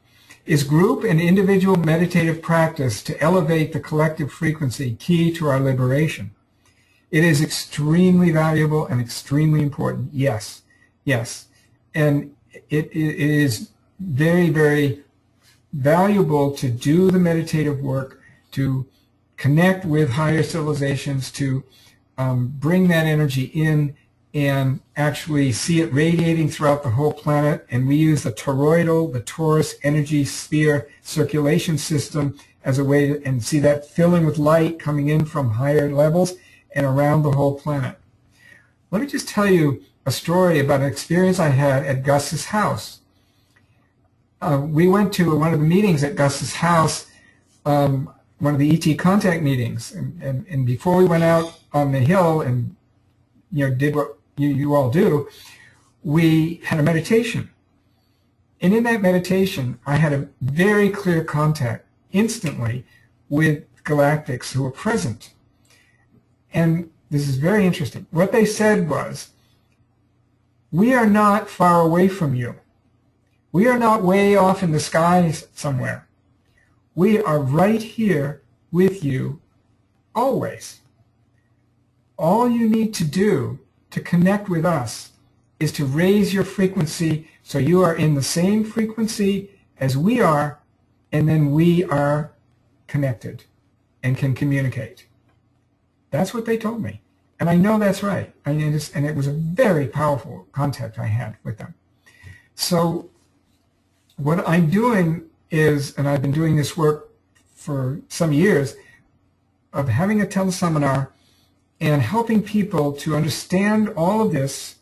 Is group and individual meditative practice to elevate the collective frequency key to our liberation? It is extremely valuable and extremely important. Yes, yes. And it is very, very valuable to do the meditative work, to connect with higher civilizations, to bring that energy in and actually see it radiating throughout the whole planet. And we use the toroidal, the torus energy sphere circulation system as a way to, and see that filling with light coming in from higher levels and around the whole planet. Let me just tell you a story about an experience I had at Gus's house. We went to one of the meetings at Gus's house one of the ET contact meetings, and before we went out on the hill and did what you all do, we had a meditation. And in that meditation, I had a very clear contact instantly with galactics who were present. And this is very interesting. What they said was, we are not far away from you. We are not way off in the skies somewhere. We are right here with you always. All you need to do to connect with us is to raise your frequency so you are in the same frequency as we are, and then we are connected and can communicate. That's what they told me. And I know that's right. And it was a very powerful contact I had with them. So what I'm doing is, and I've been doing this work for some years, of having a teleseminar and helping people to understand all of this,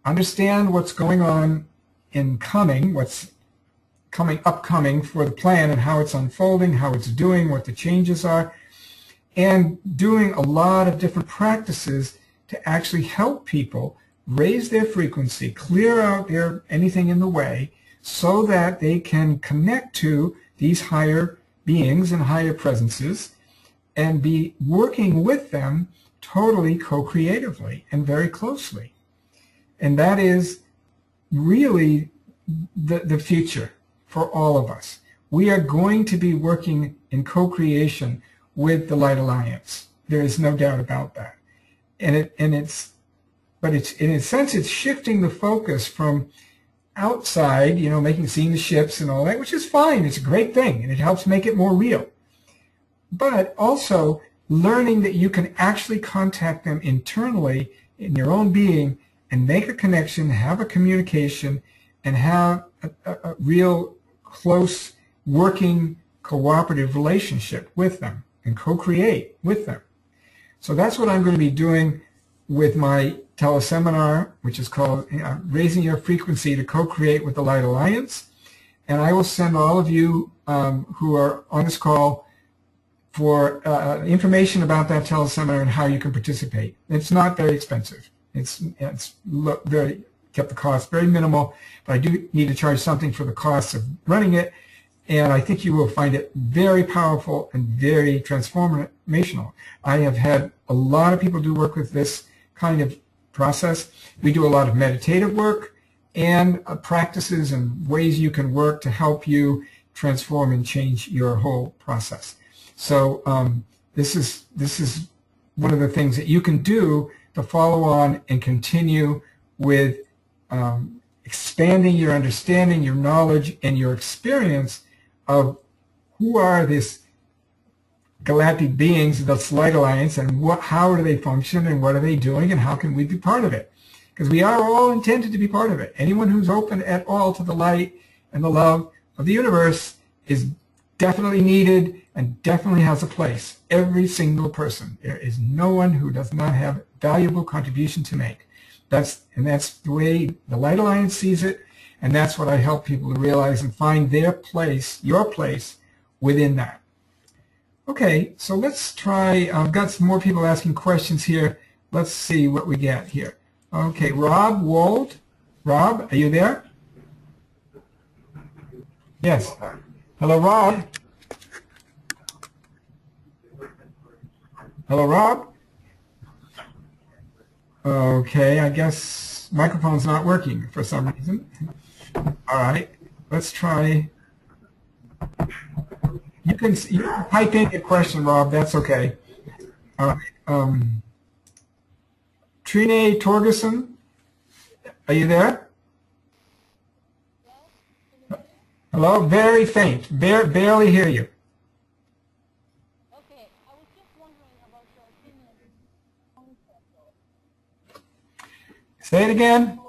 understand what's going on in coming, what's upcoming for the plan and how it's unfolding, how it's doing, what the changes are, and doing a lot of different practices to actually help people raise their frequency, clear out anything in the way, so that they can connect to these higher beings and higher presences and be working with them totally co-creatively and very closely. And that is really the future for all of us. We are going to be working in co-creation with the Light Alliance. There is no doubt about that. But in a sense, it's shifting the focus from outside, seeing the ships and all that, which is fine. It's a great thing, and it helps make it more real. But also learning that you can actually contact them internally in your own being and make a connection, have a communication, and have a real close working cooperative relationship with them and co-create with them. So that's what I'm going to be doing with my teleseminar, which is called Raising Your Frequency to Co-Create with the Light Alliance. And I will send all of you who are on this call for information about that teleseminar and how you can participate. It's not very expensive. It's kept the cost very minimal, but I do need to charge something for the cost of running it. And I think you will find it very powerful and very transformational. I have had a lot of people do work with this kind of process. We do a lot of meditative work and practices and ways you can work to help you transform and change your whole process. So this is one of the things that you can do to follow on and continue with expanding your understanding, your knowledge, and your experience of who are these galactic beings, the Light Alliance, and how do they function, and what are they doing, and how can we be part of it? Because we are all intended to be part of it. Anyone who's open at all to the light and the love of the universe is definitely needed and definitely has a place. Every single person. There is no one who does not have valuable contribution to make. That's the way the Light Alliance sees it, and that's what I help people to realize and find their place, your place, within that. Okay, so let's try, I've got some more people asking questions here. Let's see what we get here. Okay, Rob Wold. Rob, are you there? Yes. Hello, Rob. Hello, Rob. Okay, I guess microphone's not working for some reason. All right, let's try. You can type in your question, Rob. That's okay. All right. Trine Torgerson, are you there? Hello, very faint. Barely hear you. Okay, I was just wondering about your opinion on concept. Say it again.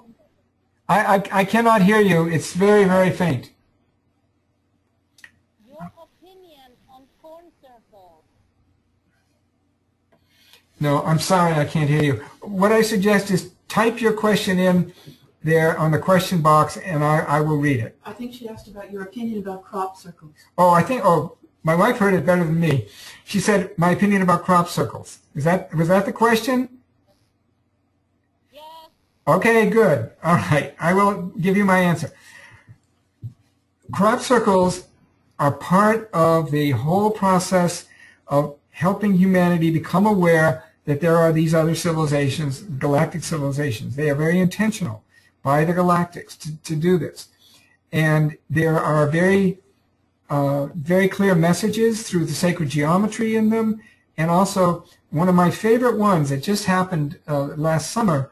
I cannot hear you. It's very, very faint. Your opinion on corn circles. No, I'm sorry, I can't hear you. What I suggest is type your question in there on the question box, and I will read it. I think she asked about your opinion about crop circles. Oh, My wife heard it better than me. She said, my opinion about crop circles. Was that the question? Yes. Okay, good. All right. I will give you my answer. Crop circles are part of the whole process of helping humanity become aware that there are these other civilizations, galactic civilizations. They are very intentional by the Galactics to do this. And there are very clear messages through the sacred geometry in them. And also, one of my favorite ones that just happened last summer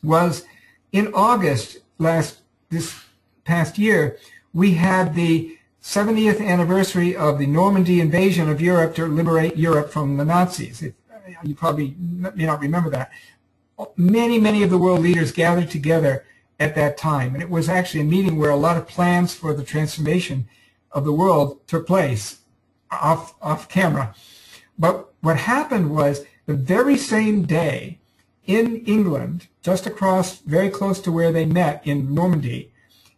was in August this past year, we had the 70th anniversary of the Normandy invasion of Europe to liberate Europe from the Nazis. You probably may not remember that. Many of the world leaders gathered together at that time, and it was actually a meeting where a lot of plans for the transformation of the world took place off camera. But what happened was the very same day in England, just across, very close to where they met in Normandy,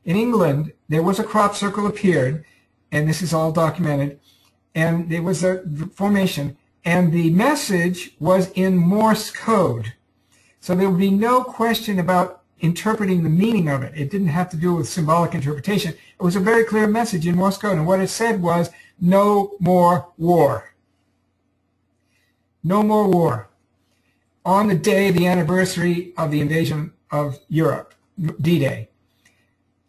in England, there was a crop circle appeared, and this is all documented, and there was a formation, and the message was in Morse code. So there would be no question about interpreting the meaning of it. It didn't have to do with symbolic interpretation. It was a very clear message in Morse code, and what it said was, no more war. No more war. On the day, the anniversary of the invasion of Europe, D-Day.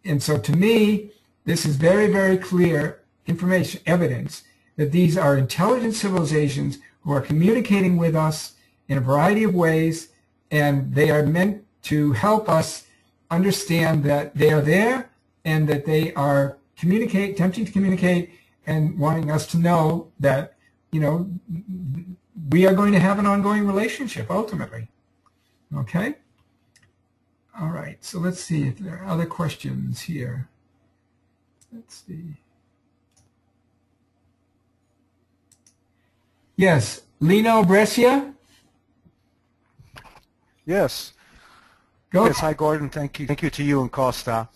And so to me, this is very clear information, evidence that these are intelligent civilizations who are communicating with us in a variety of ways, and they are meant to help us understand that they are there and that they are attempting to communicate and wanting us to know that, you know, we are going to have an ongoing relationship ultimately. Okay? All right, so let's see if there are other questions here. Let's see. Yes, Lino Brescia? Yes. Go. Yes, hi Gordon. Thank you. Thank you to you and Kosta.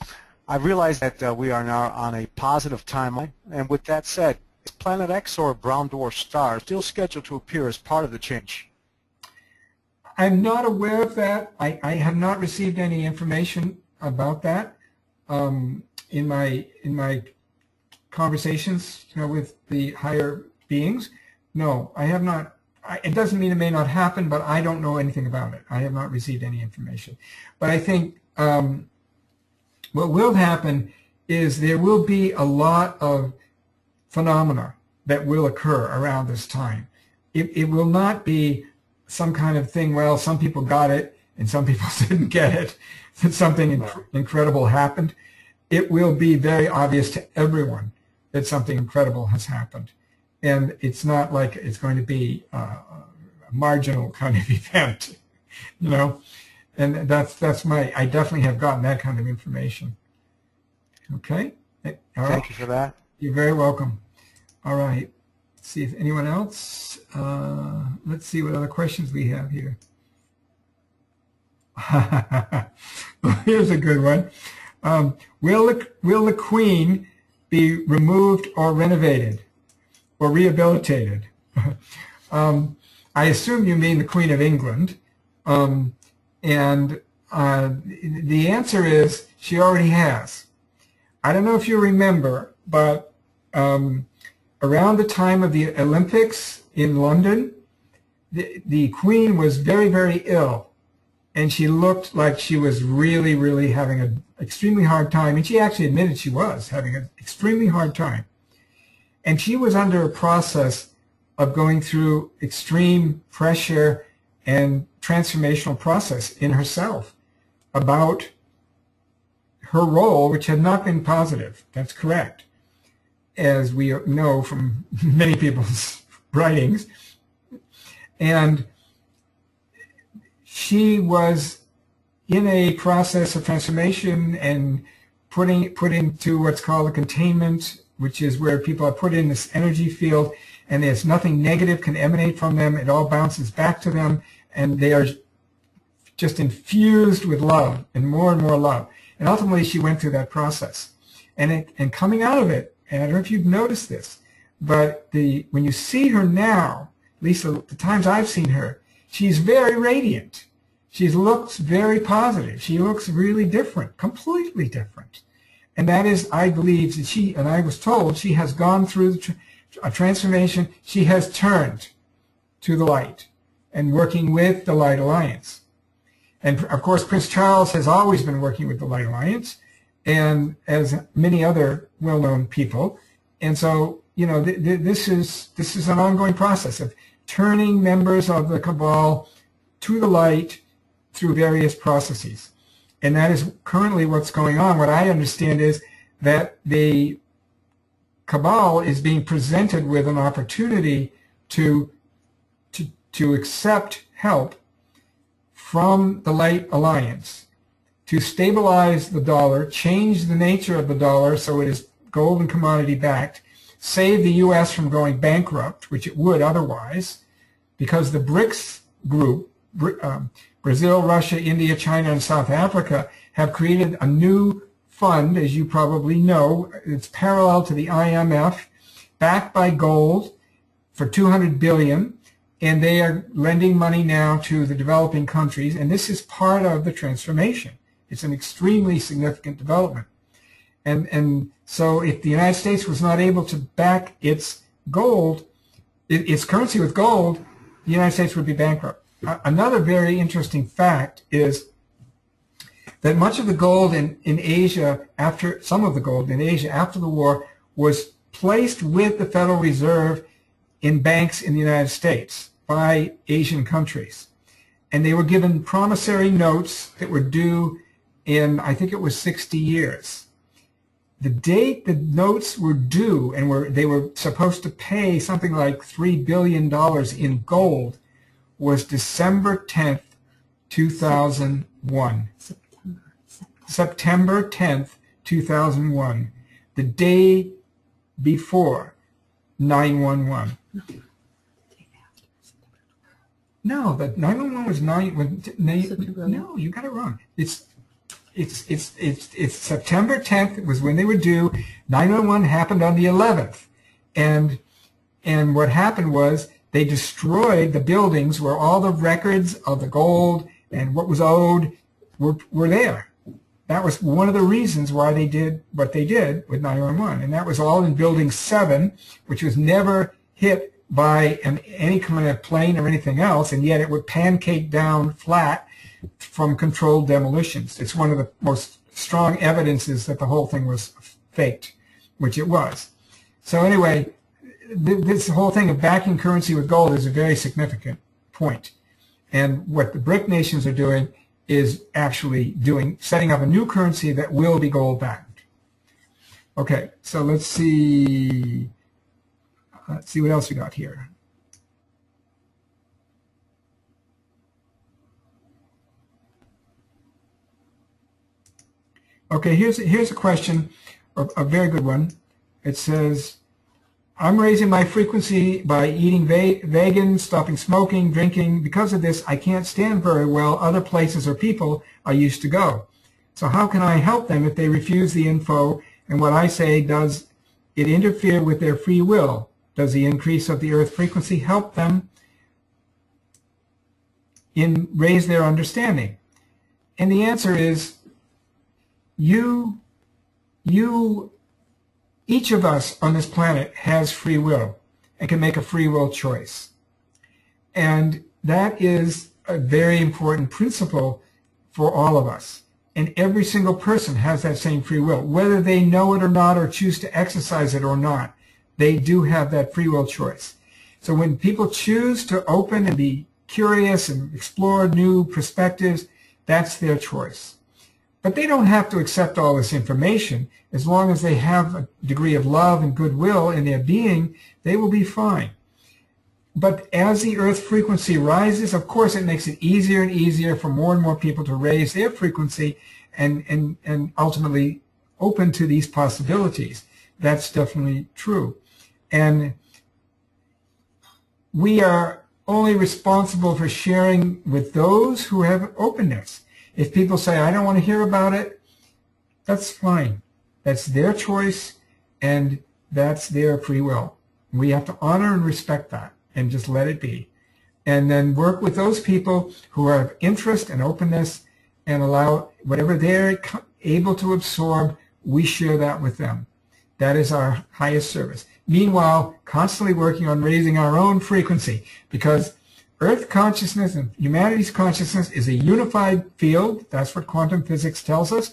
I realize that we are now on a positive timeline, and with that said, is Planet X or a brown dwarf star still scheduled to appear as part of the change? I'm not aware of that. I have not received any information about that in my conversations, you know, with the higher beings. No, I have not. It doesn't mean it may not happen, but I don't know anything about it. I have not received any information. But I think what will happen is there will be a lot of phenomena that will occur around this time. It will not be some kind of thing, well, some people got it and some people didn't get it, that something incredible happened. It will be very obvious to everyone that something incredible has happened. And it's not like it's going to be a marginal kind of event, you know. And that's I definitely have gotten that kind of information. Okay? All right. Thank you for that. You're very welcome. All right. Let's see if anyone else. Let's see what other questions we have here. Here's a good one. Will the Queen be removed or renovated or rehabilitated? I assume you mean the Queen of England. And the answer is she already has. I don't know if you remember, but around the time of the Olympics in London, the Queen was very ill, and she looked like she was really having an extremely hard time, and she actually admitted she was having an extremely hard time. And she was under a process of going through extreme pressure and transformational process in herself about her role, which had not been positive. That's correct, as we know from many people's writings. And she was in a process of transformation and put into what's called a containment, which is where people are put in this energy field, and there's nothing negative can emanate from them. It all bounces back to them, and they are just infused with love and more love. And ultimately, she went through that process. And coming out of it, and I don't know if you've noticed this, but when you see her now, at least the times I've seen her, she's very radiant. She looks very positive. She looks really different, completely different. And that is, I believe, that and I was told, she has gone through a transformation. She has turned to the light and working with the Light Alliance. And of course, Prince Charles has always been working with the Light Alliance, and as many other well-known people. And so, this is an ongoing process of turning members of the cabal to the light through various processes. And that is currently what's going on. What I understand is that the cabal is being presented with an opportunity to accept help from the Light Alliance to stabilize the dollar, change the nature of the dollar so it is gold and commodity backed, save the U.S. from going bankrupt, which it would otherwise, because the BRICS group, Brazil, Russia, India, China, and South Africa, have created a new fund, as you probably know. It's parallel to the IMF, backed by gold for $200 billion. And they are lending money now to the developing countries, and this is part of the transformation. It's an extremely significant development. And so if the United States was not able to back its gold, its currency with gold, the United States would be bankrupt. Another very interesting fact is that much of the gold in Asia, some of the gold in Asia after the war, was placed with the Federal Reserve in banks in the United States by Asian countries. And they were given promissory notes that were due in, I think it was 60 years. The date the notes were due and they were supposed to pay something like $3 billion in gold was December 10th, 2001. September 10th, 2001, the day before 9/11. No, the 9/11 was no, you got it wrong. It's September 10th was when they were due. 9/11 happened on the 11th, and what happened was they destroyed the buildings where all the records of the gold and what was owed were there. That was one of the reasons why they did what they did with 9/11, and that was all in Building 7, which was never hit by any kind of plane or anything else, and yet it would pancake down flat from controlled demolitions. It's one of the most strong evidences that the whole thing was faked, which it was. So anyway, this whole thing of backing currency with gold is a very significant point. And what the BRIC nations are doing is actually setting up a new currency that will be gold backed. Okay, so let's see what else we got here. Okay, here's a question, a very good one. It says, I'm raising my frequency by eating vegan, stopping smoking, drinking. Because of this, I can't stand very well other places or people I used to go. So how can I help them if they refuse the info and what I say? Does it interfere with their free will? Does the increase of the earth frequency help them raise their understanding? And the answer is each of us on this planet has free will and can make a free will choice. And that is a very important principle for all of us. And every single person has that same free will. Whether they know it or not or choose to exercise it or not, they do have that free will choice. So when people choose to open and be curious and explore new perspectives, that's their choice. But they don't have to accept all this information. As long as they have a degree of love and goodwill in their being, they will be fine. But as the earth frequency rises, of course, it makes it easier and easier for more and more people to raise their frequency and ultimately open to these possibilities. That's definitely true. And we are only responsible for sharing with those who have openness. If people say, I don't want to hear about it, that's fine. That's their choice, and that's their free will. We have to honor and respect that and just let it be. And then work with those people who are of interest and openness and allow whatever they're able to absorb, we share that with them. That is our highest service. Meanwhile, constantly working on raising our own frequency, because Earth consciousness and humanity's consciousness is a unified field. That's what quantum physics tells us.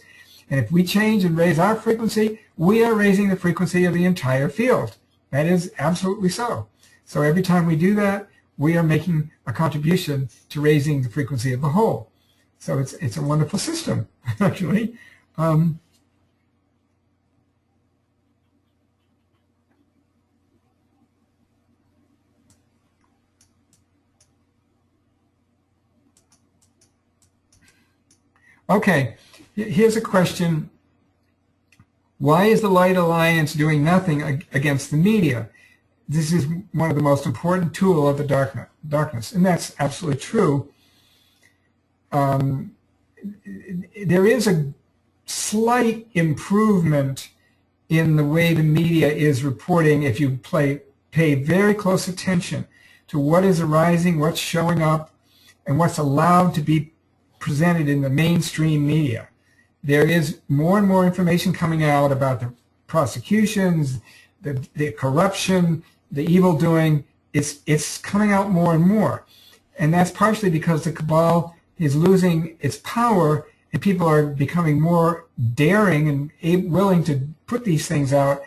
And if we change and raise our frequency, we are raising the frequency of the entire field. That is absolutely so. So every time we do that, we are making a contribution to raising the frequency of the whole. So it's a wonderful system, actually. Okay, here's a question. Why is the Light Alliance doing nothing against the media? This is one of the most important tools of the darkness, and that's absolutely true. There is a slight improvement in the way the media is reporting if you pay very close attention to what is arising, what's showing up, and what's allowed to be presented in the mainstream media. There is more and more information coming out about the prosecutions, the corruption, the evil doing. It's coming out more and more. And that's partially because the cabal is losing its power and people are becoming more daring and willing to put these things out,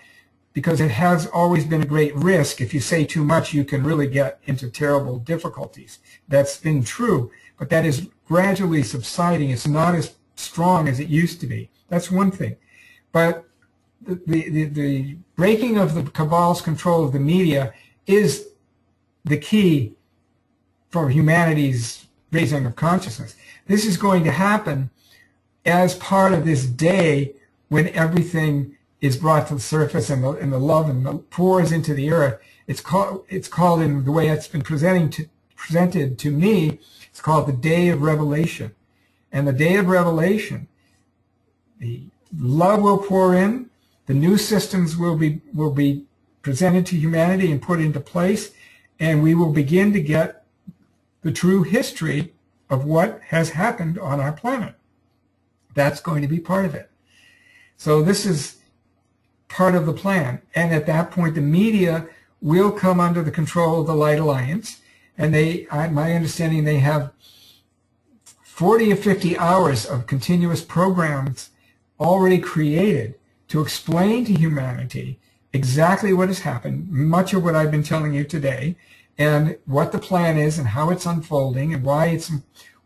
because it has always been a great risk. If you say too much, you can really get into terrible difficulties. That's been true, but that is gradually subsiding. It's not as strong as it used to be. That's one thing. But the breaking of the cabal's control of the media is the key for humanity's raising of consciousness. This is going to happen as part of this day when everything is brought to the surface and the love and the pours into the earth. It's called in the way it's been presented to me, it's called the Day of Revelation. And the Day of Revelation, the love will pour in, the new systems will be presented to humanity and put into place, and we will begin to get the true history of what has happened on our planet. That's going to be part of it. So this is part of the plan. And at that point, the media will come under the control of the Light Alliance. And my understanding, they have 40 or 50 hours of continuous programs already created to explain to humanity exactly what has happened, much of what I've been telling you today, and what the plan is and how it's unfolding and why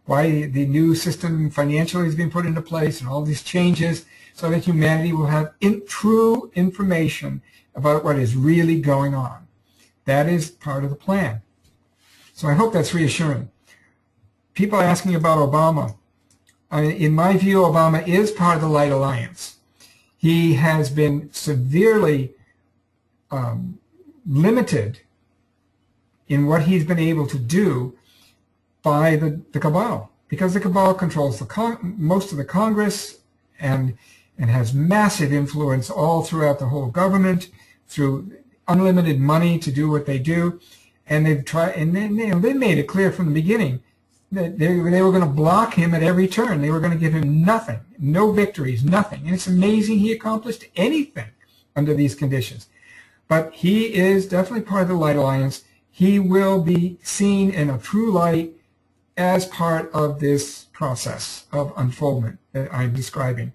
the new system financially has been put into place and all these changes, so that humanity will have true information about what is really going on. That is part of the plan. So I hope that's reassuring. People asking about Obama. In my view, Obama is part of the Light Alliance. He has been severely limited in what he's been able to do by the cabal, because the cabal controls most of the Congress and has massive influence all throughout the whole government through unlimited money to do what they do. And they've tried, and they made it clear from the beginning that they were going to block him at every turn. They were going to give him nothing, no victories, nothing. And it's amazing he accomplished anything under these conditions. But he is definitely part of the Light Alliance. He will be seen in a true light as part of this process of unfoldment that I'm describing.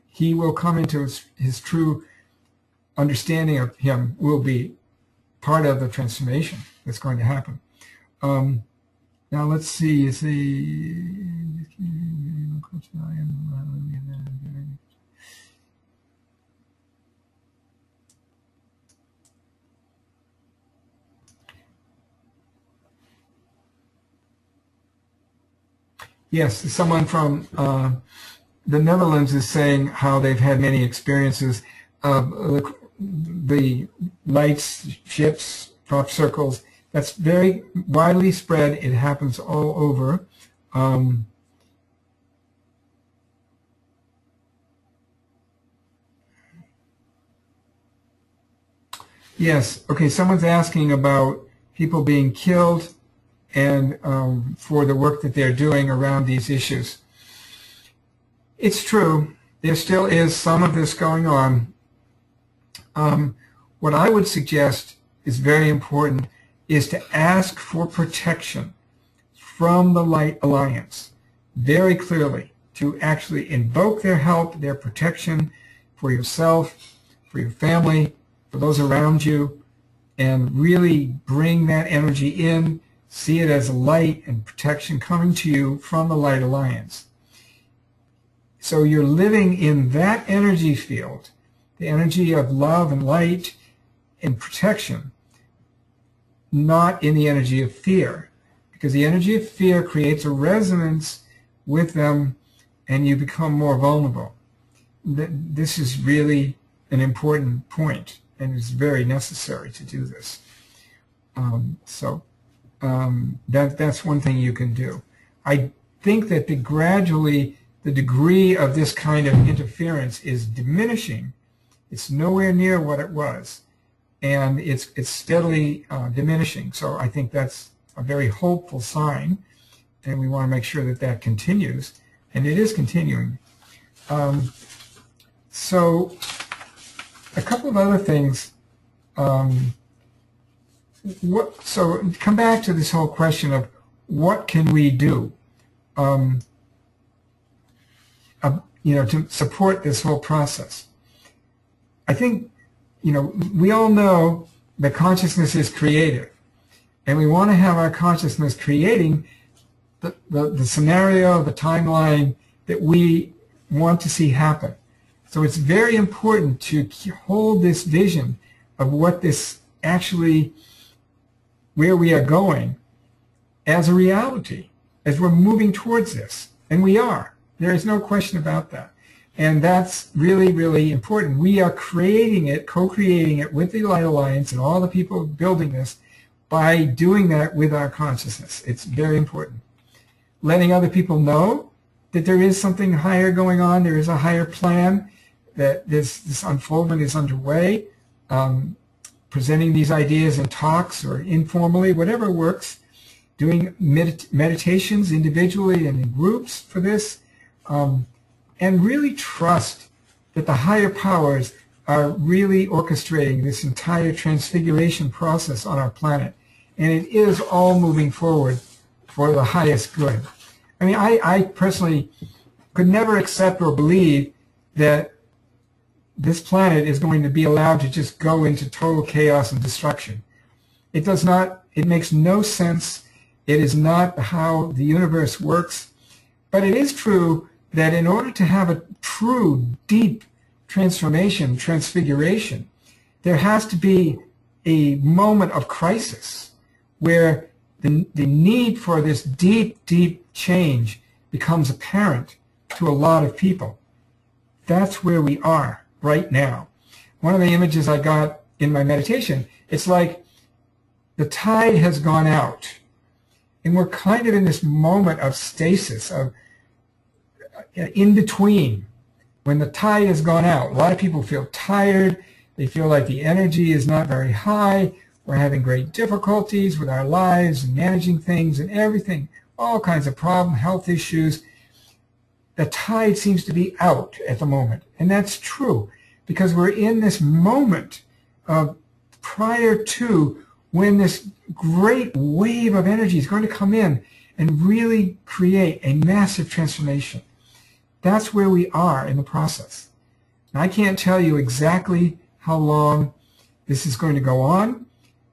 He will come into his true understanding of him, will be part of the transformation that's going to happen. Now let's see. Yes, someone from the Netherlands is saying how they've had many experiences of the lights, ships, crop circles. That's very widely spread. It happens all over. Yes. Okay. Someone's asking about people being killed and for the work that they're doing around these issues. It's true. There still is some of this going on. What I would suggest is very important is to ask for protection from the Light Alliance very clearly, to actually invoke their help, their protection for yourself, for your family, for those around you, and really bring that energy in, see it as a light and protection coming to you from the Light Alliance. So you're living in that energy field, the energy of love and light and protection, not in the energy of fear, because the energy of fear creates a resonance with them and you become more vulnerable. This is really an important point, and it's very necessary to do this. That's one thing you can do. I think that gradually the degree of this kind of interference is diminishing. It's nowhere near what it was, and it's steadily diminishing. So I think that's a very hopeful sign, and we want to make sure that that continues, and it is continuing. So a couple of other things. So come back to this whole question of what can we do, to support this whole process. I think, we all know that consciousness is creative, and we want to have our consciousness creating the scenario, the timeline that we want to see happen. So it's very important to hold this vision of what this actually, where we are going, as a reality, as we're moving towards this. And we are. There is no question about that. And that's really, really important. We are creating it, co-creating it with the Light Alliance and all the people building this by doing that with our consciousness. It's very important. Letting other people know that there is something higher going on, there is a higher plan, that this unfoldment is underway, presenting these ideas in talks or informally, whatever works, doing meditations individually and in groups for this, and really trust that the higher powers are really orchestrating this entire transfiguration process on our planet. And it is all moving forward for the highest good. I mean, I personally could never accept or believe that this planet is going to be allowed to just go into total chaos and destruction. It does not, it makes no sense. It is not how the universe works. But it is true that in order to have a true, deep transformation, transfiguration, there has to be a moment of crisis where the need for this deep, deep change becomes apparent to a lot of people. That's where we are right now. One of the images I got in my meditation, it's like the tide has gone out, and we're kind of in this moment of stasis, of in between. When the tide has gone out, a lot of people feel tired. They feel like the energy is not very high. We're having great difficulties with our lives and managing things and everything, all kinds of problems, health issues. The tide seems to be out at the moment, and that's true because we're in this moment of prior to when this great wave of energy is going to come in and really create a massive transformation. That's where we are in the process. And I can't tell you exactly how long this is going to go on,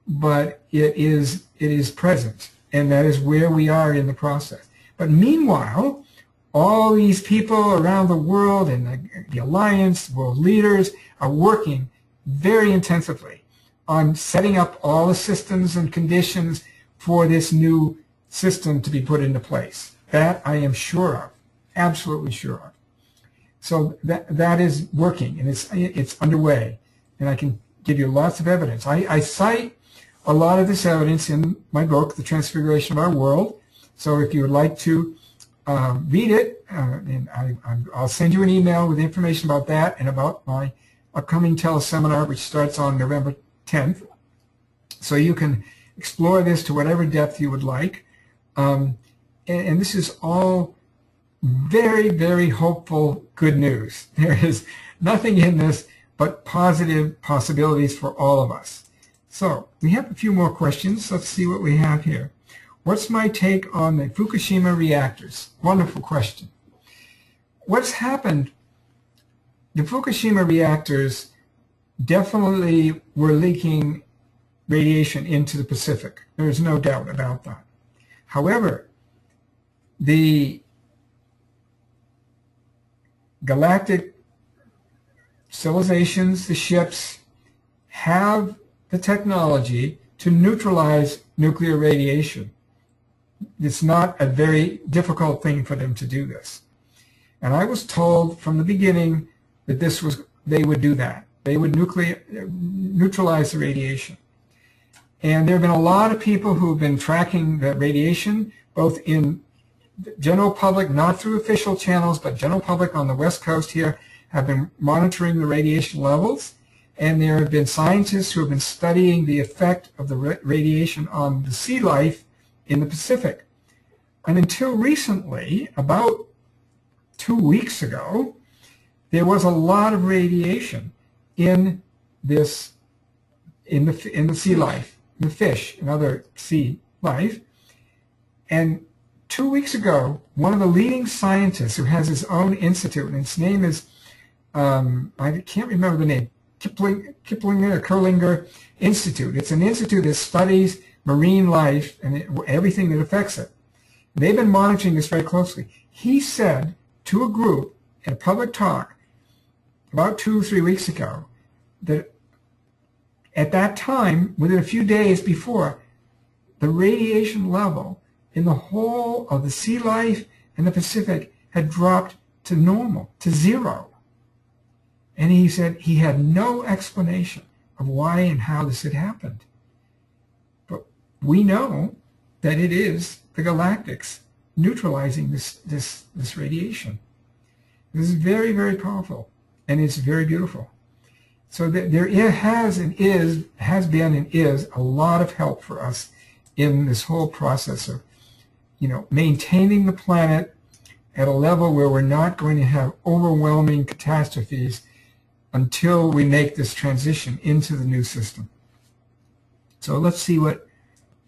but it is present, and that is where we are in the process. But meanwhile, all these people around the world and the Alliance, world leaders, are working very intensively on setting up all the systems and conditions for this new system to be put into place. That I am sure of, absolutely sure of. So that is working, and it's underway, and I can give you lots of evidence. I cite a lot of this evidence in my book, The Transfiguration of Our World. So if you would like to read it, and I'll send you an email with information about that and about my upcoming teleseminar, which starts on November 10th. So you can explore this to whatever depth you would like. And this is all very, very hopeful good news. There is nothing in this but positive possibilities for all of us. So we have a few more questions. Let's see what we have here. What's my take on the Fukushima reactors? Wonderful question. What's happened, the Fukushima reactors definitely were leaking radiation into the Pacific. There's no doubt about that. However, the galactic civilizations, the ships, have the technology to neutralize nuclear radiation. It's not a very difficult thing for them to do this. And I was told from the beginning that they would do that. They would neutralize the radiation. And there have been a lot of people who have been tracking the radiation, both in the general public, not through official channels, but general public on the West Coast here have been monitoring the radiation levels. And there have been scientists who have been studying the effect of the radiation on the sea life in the Pacific. And until recently, about 2 weeks ago, there was a lot of radiation in this, in the sea life, the fish and other sea life. And 2 weeks ago, one of the leading scientists who has his own institute, and its name is, I can't remember the name, Kerlinger Institute. It's an institute that studies marine life and everything that affects it. They've been monitoring this very closely. He said to a group in a public talk about 2 or 3 weeks ago that at that time, within a few days before, the radiation level in the whole of the sea life and the Pacific had dropped to normal, to zero. And he said he had no explanation of why and how this had happened. But we know that it is the galactics neutralizing this radiation. This is very, very powerful, and it's very beautiful. So there has been and is a lot of help for us in this whole process of, maintaining the planet at a level where we're not going to have overwhelming catastrophes until we make this transition into the new system. So let's see what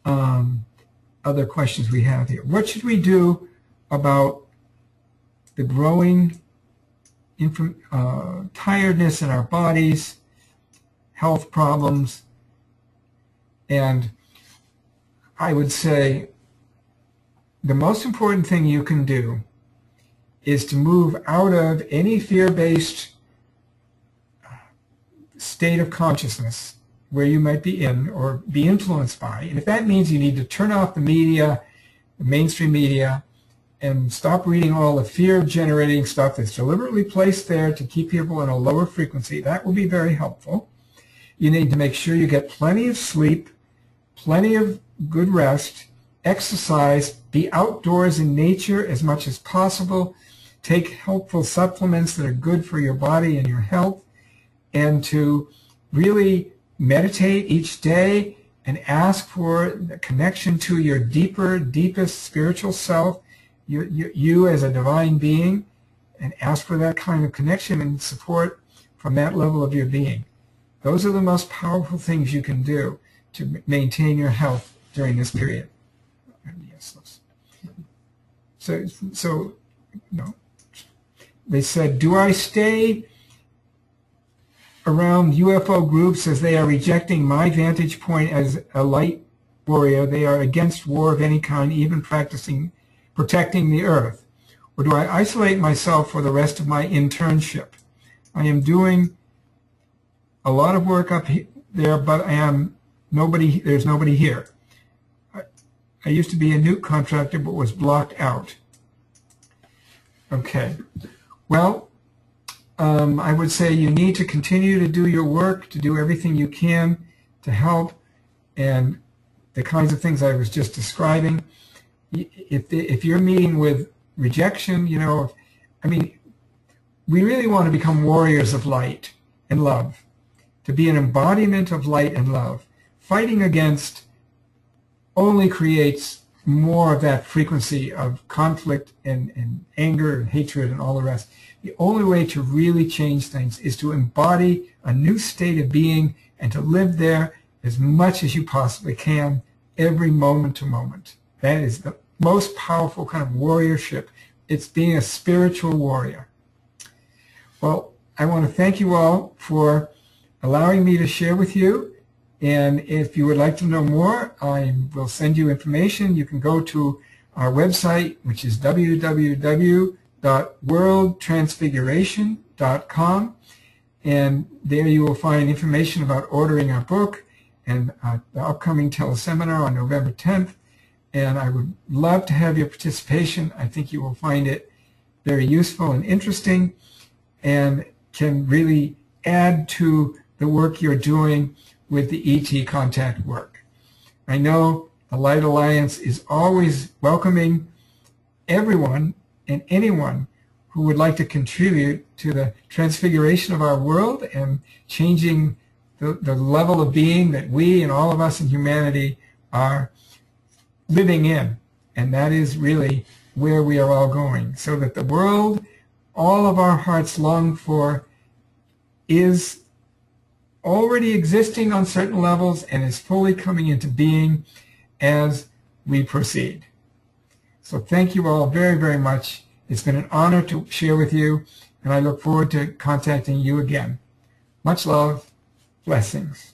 other questions we have here. What should we do about the growing tiredness in our bodies, health problems? And I would say the most important thing you can do is to move out of any fear-based state of consciousness where you might be in or be influenced by. And if that means you need to turn off the media, the mainstream media, and stop reading all the fear-generating stuff that's deliberately placed there to keep people in a lower frequency, that will be very helpful. You need to make sure you get plenty of sleep, plenty of good rest, exercise, be outdoors in nature as much as possible, take helpful supplements that are good for your body and your health, and to really meditate each day and ask for the connection to your deepest spiritual self, you as a divine being, and ask for that kind of connection and support from that level of your being. Those are the most powerful things you can do to maintain your health during this period. So no. They said, do I stay around UFO groups as they are rejecting my vantage point as a light warrior? They are against war of any kind, even practicing protecting the earth. Or do I isolate myself for the rest of my internship? I am doing a lot of work up there, but there's nobody here. I used to be a nuke contractor, but was blocked out. Okay. Well, I would say you need to continue to do your work, to do everything you can to help, and the kinds of things I was just describing. If you're meeting with rejection, we really want to become warriors of light and love. to be an embodiment of light and love. Fighting against only creates more of that frequency of conflict and anger and hatred and all the rest. The only way to really change things is to embody a new state of being and to live there as much as you possibly can, every moment to moment. That is the most powerful kind of warriorship. It's being a spiritual warrior. Well, I want to thank you all for allowing me to share with you. And if you would like to know more, I will send you information. You can go to our website, which is www.worldtransfiguration.com. And there you will find information about ordering our book and the upcoming teleseminar on November 10th. And I would love to have your participation. I think you will find it very useful and interesting and can really add to the work you're doing with the ET contact work. I know the Light Alliance is always welcoming everyone and anyone who would like to contribute to the transfiguration of our world and changing the level of being that we and all of us in humanity are living in. And that is really where we are all going, so that the world all of our hearts long for is already existing on certain levels and is fully coming into being as we proceed. So thank you all very, very much. It's been an honor to share with you, and I look forward to contacting you again. Much love. Blessings.